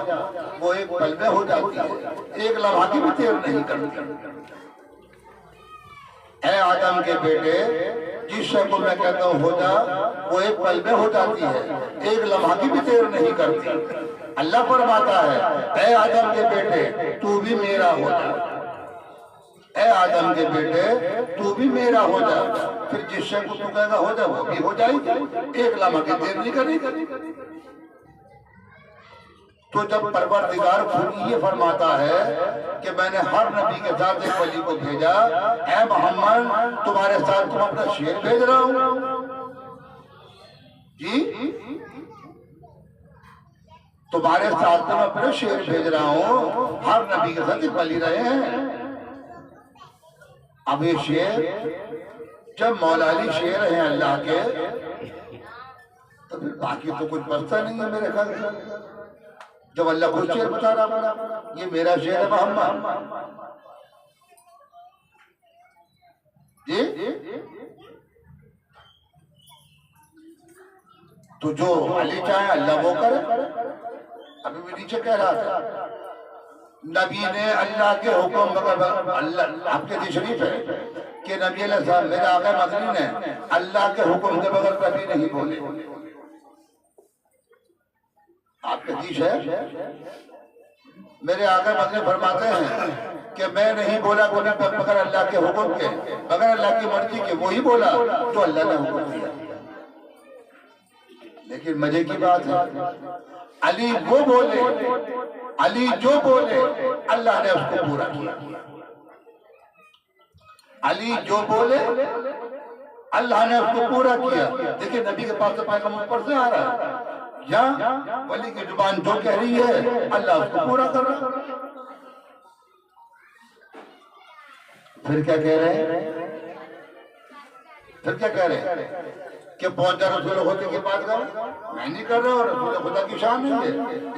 वो एक पल में हो जाती है, एक लम्हा की भी देर नहीं करती। ऐ आदम के बेटे, जिस शय को मैं कहता हूँ हो जा, वो एक पल में हो जाती है, एक लम्हा की भी देर नहीं करती। अल्लाह फरमाता है, ऐ आदम के बेटे तू भी मेरा हो जा, ऐ आदम के बेटे तू भी मेरा हो जा। फिर जिस शय को तू कहेगा हो जा, वो भी हो जाएगी, एक लम्हा की देर नहीं करेगी। तो जब परवरदिगार खुद ये फरमाता है कि मैंने हर नबी के साथ एक वली को भेजा, ऐ मोहम्मद तुम्हारे साथ तुम अपना शेर भेज रहा हूं जी, तुम्हारे साथ तुम अपने शेर भेज रहा हूं, हर नबी के साथ एक वली रहे हैं। अब ये शेर जब मौला अली शेर हैं अल्लाह के, तो फिर बाकी तो कुछ बचता नहीं है मेरे ख्याल से। जब अल्लाह खुद शेर बता रहा, ये मेरा शेर है मोहम्मद जी, तो जो अली चाहे अल्लाह वो करे। अभी भी नीचे कह रहा था, नबी ने अल्लाह के हुक्म बगैर, अल्लाह आपके दी शरीफ है कि नबी साहब मेरे आका मदनी ने अल्लाह के हुक्म के बगैर कभी नहीं बोले। आपके दीश है, मेरे आका मदनी फरमाते हैं कि मैं नहीं बोला कोई बगैर अल्लाह के हुक्म के, बगैर अल्लाह की मर्जी के, वही बोला तो अल्लाह ने हुक्म दिया। लेकिन मजे की बात है, अली वो बोले, अली जो बोले अल्लाह ने उसको पूरा किया। अली जो बोले अल्लाह ने उसको पूरा किया। देखिए नबी के पास तो पैगाम ऊपर से आ रहा है, या वली की जुबान जो कह रही है अल्लाह उसको पूरा कर रहा है। फिर क्या कह रहे हैं, फिर क्या कह रहे हैं कि पहुंचा रसूल खुदा की बात करो, मैं नहीं कर रहा हूँ, रसूल खुदा की शान नहीं है,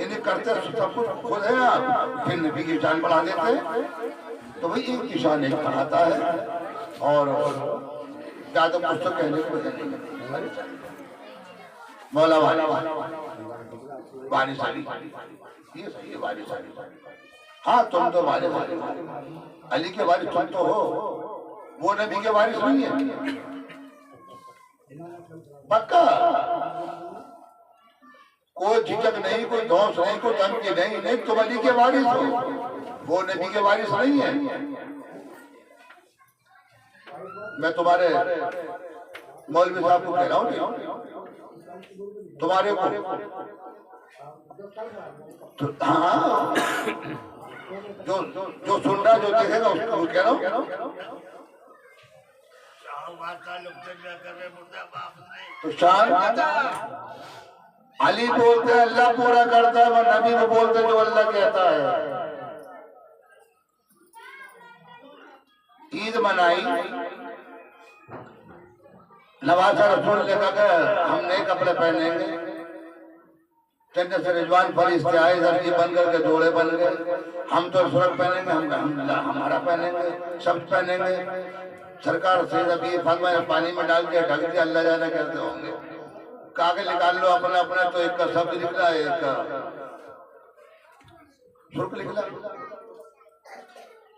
इन्हें करते सब कुछ खुद है आप, फिर नबी की शान बढ़ा देते हैं। तो भाई एक की शान एक बढ़ाता है और ज्यादा कुछ तो कहने को नहीं। मौला वारिस अली, ये सही है वारिस अली। हाँ तुम तो वारिस अली के वारिस तुम तो हो, वो नबी के वारिस नहीं है पक्का। कोई झिझक नहीं, कोई धौंस नहीं, कोई धमकी नहीं, नहीं तुम अली के वारिस हो, वो नबी के वारिस नहीं है। मैं तुम्हारे मौलवी साहब को कह रहा हूँ, तुम्हारे को तो हाँ, जो जो सुन रहा जो देखेगा उसको कह रहा हूँ। तो शान अली बोलते हैं अल्लाह पूरा करता है, और नबी को बोलते जो अल्लाह कहता है। ईद मनाई, नवाजा रसूल ने कहा हम नए कपड़े पहनेंगे, जन्नत से रिजवान फरिश्ते आए, दर्जी बन करके जोड़े बन गए। हम तो सुरख पहनेंगे, हम हमारा पहनेंगे, सब पहनेंगे। सरकार से अभी फरमाया पानी में डाल के ढक दिया, अल्लाह जाने कैसे होंगे। कागज निकाल लो अपना अपना, तो एक का शब्द निकला, एक का सुर्ख निकला।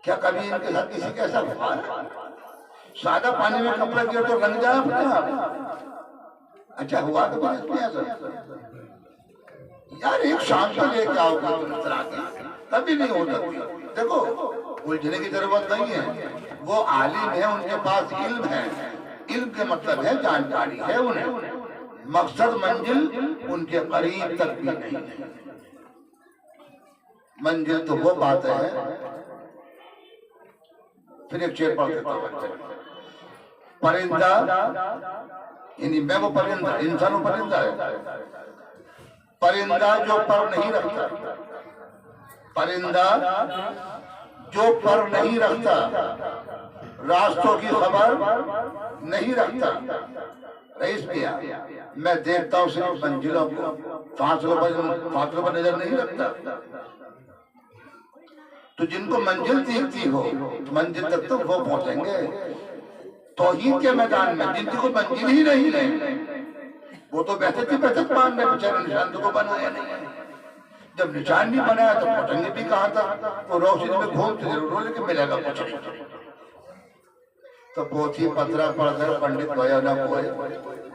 क्या कभी इनके साथ किसी के ऐसा हुआ? सादा पानी में कपड़ा किया तो रंग जाए अपने आप। अच्छा हुआ तो यार, एक शाम को लेके आओगे कभी नहीं हो सकती। देखो उलझने की जरूरत नहीं है, वो आलिम है, उनके पास इल्म है। इल्म के मतलब है जानकारी है उन्हें, मकसद मंजिल उनके करीब तक भी नहीं है। मंजिल तो वो बात है। फिर एक शेर पढ़ देता हूं। परिंदा, यानी मैं वो परिंदा, इंसानों परिंदा है। परिंदा जो पर नहीं रखता, परिंदा जो पर नहीं रखता, रास्तों की खबर नहीं रखता। रईस किया, मैं देखता हूँ सिर्फ मंजिलों को, फासलों पर नजर नहीं रखता। तो जिनको मंजिल दिखती हो, मंजिल तक तो वो पहुंचेंगे। तौहीद के मैदान में जिनको मंजिल ही नहीं है, वो तो बेहतर बेहतर मान रहे, बेचारे निशान को बनाया नहीं। जब निशान नहीं बनाया तो पहुंचेंगे भी कहाँ था? तो रोशनी में घूमते जरूर, लेकिन मिलेगा कुछ नहीं। तो पोथी पत्रा पढ़कर पंडित होया ना हुए,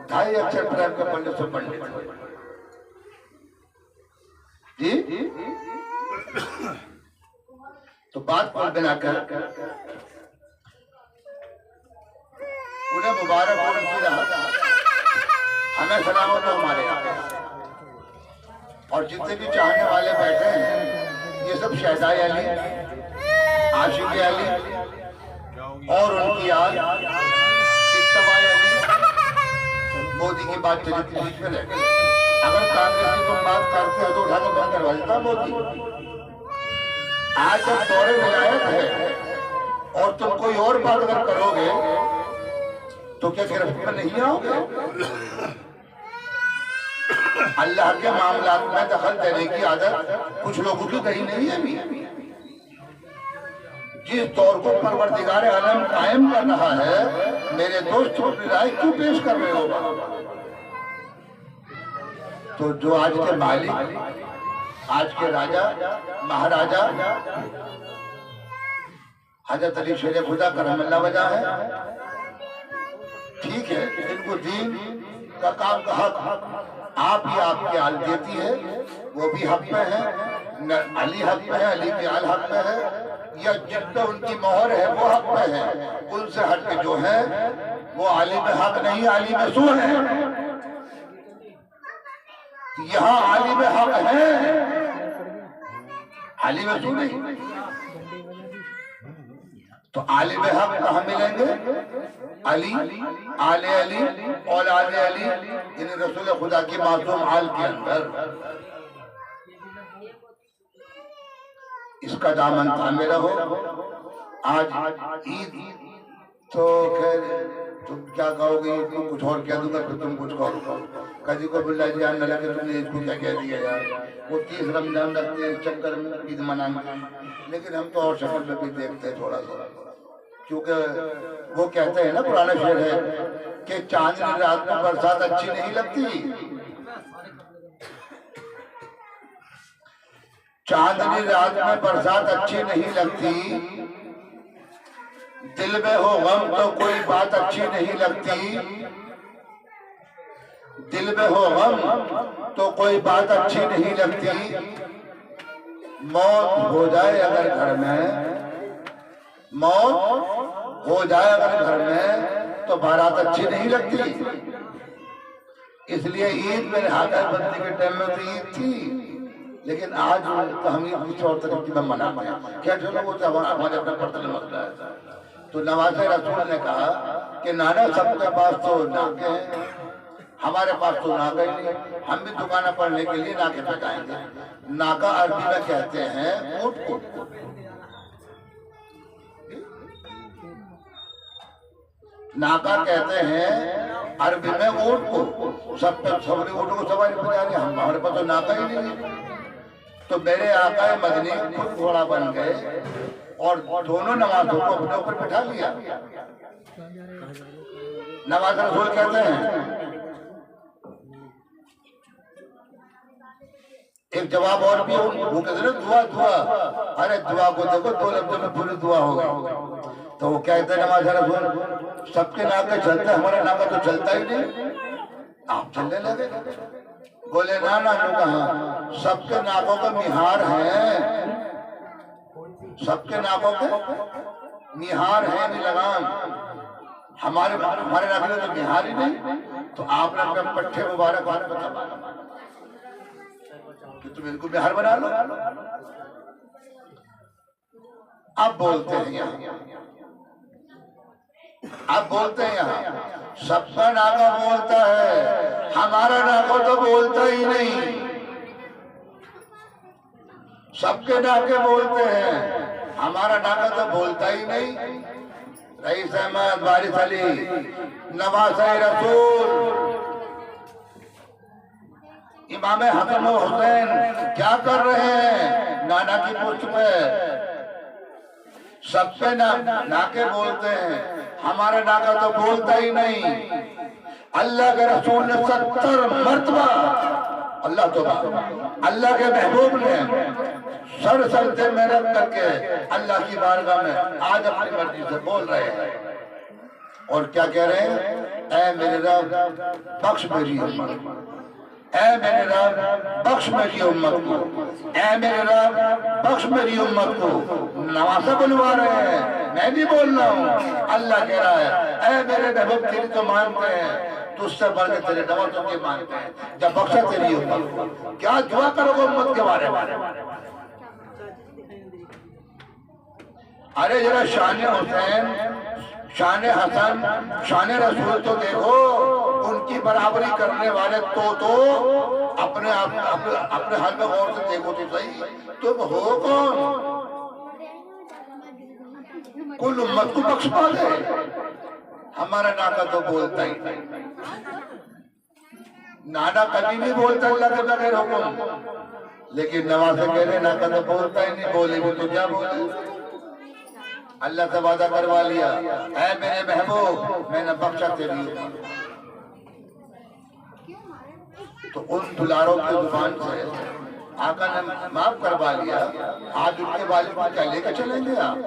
2.5 अक्षर प्रेम के पंडित से पंडित जी। तो बात पर बिना कर उन्हें मुबारक हो, उनकी राहत हमें सलामत हो हमारे यहाँ। और जितने भी चाहने वाले बैठे हैं, ये सब शहजाए अली, आशिक अली और उनकी याद इत्तबाए अली। मोदी की बात चली थी बीच में रह गई। अगर कांग्रेस की तुम बात करते हो तो उठा के बंद करवा देता मोदी। आज जब दौरे विलायत है और तुम कोई और बात अगर करोगे तो क्या गिरफ्त में नहीं आओगे? अल्लाह के मामलात में दखल देने की आदत कुछ लोगों की कहीं नहीं है भी। जिस दौर को परवरदिगार आलम कायम कर रहा है, मेरे दोस्त अपनी राय क्यों पेश कर रहे हो? तो जो आज के मालिक, आज के राजा महाराजा हजरत अली शेर खुदा करमल्ला वजह है, ठीक है, इनको दीन का काम का हक आप ही आपकी आल देती है, वो भी हक में है, अली हक में है, अली की आल हक में है, या जितना उनकी मोहर है वो हक में है। उनसे हट के जो है वो आलिम हक नहीं, आलिम सू है। यहाँ आलिम हक है, आलिम सू नहीं। तो आलिम हक कहाँ मिलेंगे? अली, आले अली और आले अली, इन रसूल खुदा की मासूम आल के अंदर। इसका दामन थामे रहो। आज ईद तो खैर तुम क्या कहोगे, तुम कुछ और कह दूंगा फिर तुम कुछ कहो। कभी को बिल्ला जी आने लगे तुमने इसको क्या कह दिया यार, वो 30 रमजान रखते हैं चक्कर में ईद मनाने, लेकिन हम तो और शक्ल में भी देखते हैं थोड़ा थोड़ा, क्योंकि वो कहते हैं ना, पुराना शेर है कि चांदनी रात में बरसात अच्छी नहीं लगती। चांदनी रात में बरसात अच्छी नहीं लगती, दिल में हो गम तो कोई बात अच्छी नहीं लगती। दिल में हो गम तो कोई बात अच्छी नहीं लगती। मौत हो जाए अगर घर में, मौत हो जाए अगर घर में तो बारात अच्छी नहीं लगती। इसलिए ईद मेरे हाथ बंदी के टाइम में तो ईद थी, लेकिन आज तो हम ईद कुछ और तरीके में मनाते हैं। क्या चलो वो तो हमारे अपना पर्सनल मसला है। तो नवाज रसूल ने कहा कि नाना सबके पास तो नाके हैं, हमारे पास तो नाका ही नहीं, हम भी दुकाना पढ़ने के लिए नाके पे जाएंगे। नाका अरबी में कहते हैं ऊंट को, नाका कहते हैं अरबी में ऊंट को। सब सबने ऊँटों को सवारी पे जा रहे, हमारे पास तो नाका ही नहीं है। तो मेरे आका मदनी खुद घोड़ा बन गए और दोनों नमाजों को अपने ऊपर बिठा लिया। नवाज रसूल कहते हैं, एक जवाब और भी वो कहते हैं दुआ दुआ, अरे दुआ को देखो दो लफ्जों में पूरी दुआ हो गई। तो वो कहते हैं नवाज रसूल सबके नाके चलते, हमारा नाका तो चलता ही नहीं, आप चलने लगे। बोले ना ना, कहा सबके नाकों का मिहार है, सबके नाकों के मिहार है नहीं लगाम, हमारे नाके में तो मिहार ही नहीं। तो आपने अपने पट्टे मुबारक वाले बता कि तुम इनको बिहार बना लो। अब बोलते हैं यहाँ, अब बोलते हैं यहाँ सबका नाका बोलता है, हमारा नाका तो बोलता ही नहीं। सबके नाके बोलते हैं, हमारा नाका तो बोलता ही नहीं। रईस अहमद, वारिस अली, नवाज रसूल, इमाम हसन और हुसैन क्या कर रहे हैं नाना की पुष्ट पे? सबके नाके बोलते हैं, हमारा नाका तो बोलता ही नहीं। अल्लाह के रसूल ने 70 मरतबा, अल्लाह तो अल्लाह के महबूब ने सर से मेहनत करके अल्लाह की बारगाह में आज अपनी मर्जी से बोल रहे हैं। और क्या कह रहे हैं? ऐ मेरे रब बख्श मेरी उम्मत, ऐ मेरे रब बख्श मेरी उम्मत को, ऐ मेरे रब बख्श मेरी उम्मत को। नवासा बुलवा रहे हैं, मैं नहीं बोल रहा हूँ, अल्लाह कह रहा है ऐ मेरे महबूब तेरी तो मानते हैं, तुझसे बढ़ के तेरे नवाजों के मानते हैं, जब बख्शा तेरी उम्मत को। क्या दुआ करोगे उम्मत के बारे में? अरे जरा शान हुसैन, शान हसन, शान रसूल तो देखो, उनकी बराबरी करने वाले तो अपने हाल में गौर से देखो तो सही, तुम हो कौन? कुल उम्मत को बख्श पा दे, हमारा नाका तो बोलता ही नहीं। नाना कभी नहीं बोलता अल्लाह के बगैर हुक्म, लेकिन नवाज कह रहे नाका तो बोलता ही नहीं, बोले भी तो क्या बोले? अल्लाह से वादा करवा लिया, ऐ मेरे महबूब मैंने बख्शा तेरी उम्मत। तो उन दुलारों की जुबान से आका ने माफ करवा लिया, आज उनके वालिद को क्या लेकर चलेंगे आप?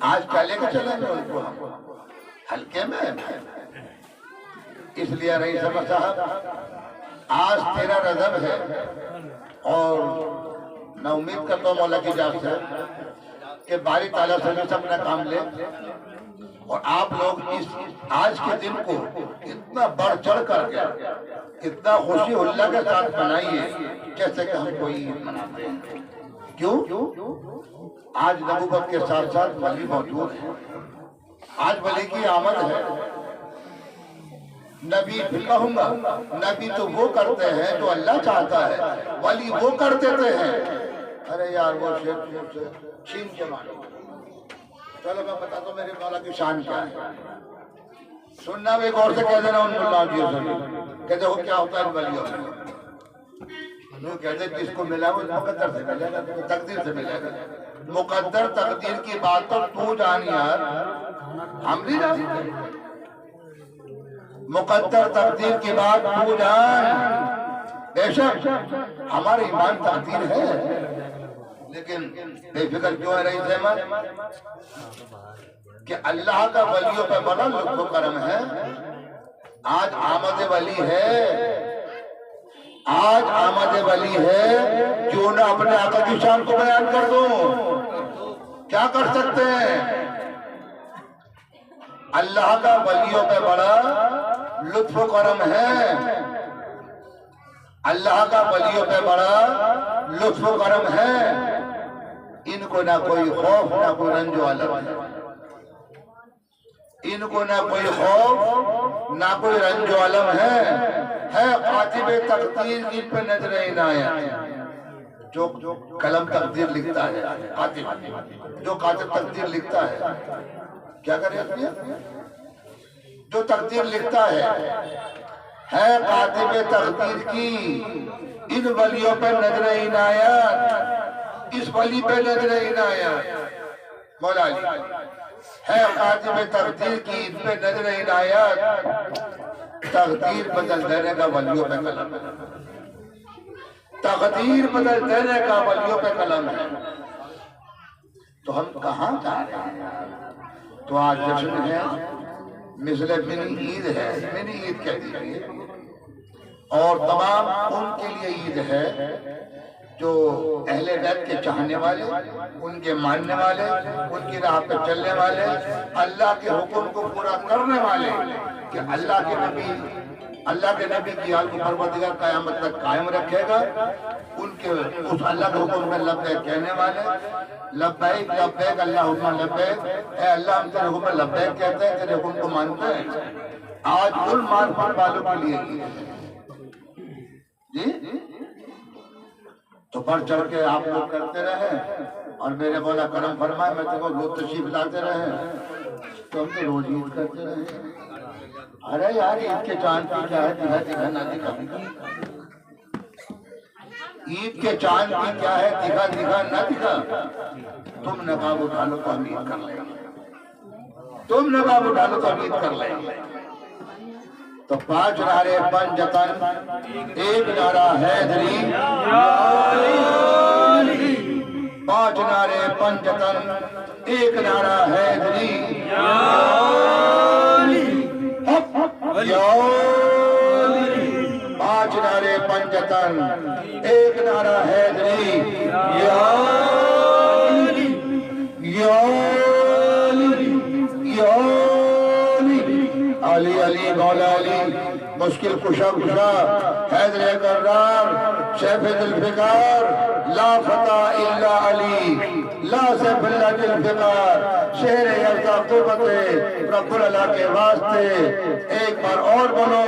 आज क्या लेकर चलेंगे उनको हम हल्के में? इसलिए रईस अहमद साहब आज 13 रजब है और मैं उम्मीद करता हूँ मौला की जात से कि बारी ताला से भी अपना काम ले और आप लोग इस आज के दिन को इतना बढ़ चढ़ करके इतना खुशी उल्लाह के साथ मनाइए जैसे कि हम कोई ईद मनाते हैं। क्यों? आज नबूवत के साथ साथ वली मौजूद है, आज वली की आमद है। नबी कहूंगा, नबी तो वो करते हैं जो अल्लाह चाहता है, वली वो कर देते हैं। अरे यार वो छीन के मानो। चलो मैं बताता हूँ मेरे मौला की शान क्या है, सुनना भी गौर से कह देना उन मुल्लाओं से, देखो क्या होता है वलियों में। कहते जिसको मिला वो मुकद्दर से मिलेगा, तकदीर से मिलेगा। मुकद्दर तकदीर की बात तो तू जान यार, हम नहीं जानते। मुकद्दर तकदीर की बात तू जान, बेशक हमारे ईमान तकदीर है, लेकिन बेफिक्र क्यों है रईस अहमद कि अल्लाह का वलियों पे बड़ा लुत्फ करम है। आज आमद वली है, आज आमद वली है, क्यों ना अपने आका की शान को बयान कर दूं। क्या कर सकते हैं? अल्लाह का वलियों पे बड़ा लुत्फ करम है, अल्लाह का वलियों पे बड़ा लुत्फ करम है। इनको ना कोई खौफ ना कोई रंजो अलम है, इनको ना कोई खौफ ना कोई रंजो अलम है कातिबे तकदीर की पे नजर इनायत, जो कलम तकदीर लिखता है, कातिब जो कातिब तकदीर लिखता है, क्या करे? जो तकदीर लिखता है कातिबे तकदीर की इन वलियों पे नजर इनायत, इस वली पे नजर इनायत मौला अली है कातिबे तकदीर की, इन पे नजर इनायत। तकदीर बदल देने का वलियों पे कलम है, तकदीर बदल देने का वलियों पे कलम है। तो हम कहाँ जा रहे हैं? तो आज जश्न है, मिसले मिनी ईद है, मिनी ईद कह दीजिए, और तमाम उनके लिए ईद है जो अहले बैत के चाहने वाले, उनके मानने वाले, उनकी राह पे चलने वाले, अल्लाह के हुक्म को पूरा करने वाले, कि अल्लाह के नबी की हाल को परवरदिगार क़यामत तक कायम रखेगा। उनके उस अल्लाह के हुक्म में लब्बैक कहने वाले, लब्बैक लब्बैक अल्लाहुम्मा लब्बैक, ऐ अल्लाह हम तेरे हुक्म में लब्बैक कहते हैं, तेरे हुक्म को मानते हैं। आज उन मानने वालों के लिए जी तो बढ़ चढ़ के आप लोग करते रहे और मेरे मौला करम फरमाए मैं तुमको रोज तशरीफ लाते रहे, तो हम तो रोज ईद करते रहे। अरे यार ईद के चांद की क्या है, दिखा दिखा ना दिखा, ईद के चांद की क्या है, दिखा दिखा ना दिखा। तुम नकाब उठा लो तो हम ईद कर लेंगे, तुम नकाब उठा लो तो हम ईद कर लेंगे। तो 5 नारे पंजतन, एक नारा हैदरी, 5 नारे पंजतन, एक नारा हैदरी, 5 नारे पंजतन, एक नारा हैदरी, अली अली मौला अली मुश्किल कुशा कुशा हैदर कर्रार शैफ जुल्फ़िकार ला फता इल्ला अली ला सैफ इल्ला जुल्फ़िकार शहर यज़्दा क़ुर्बते रब्बुल अला के वास्ते एक बार और बोलो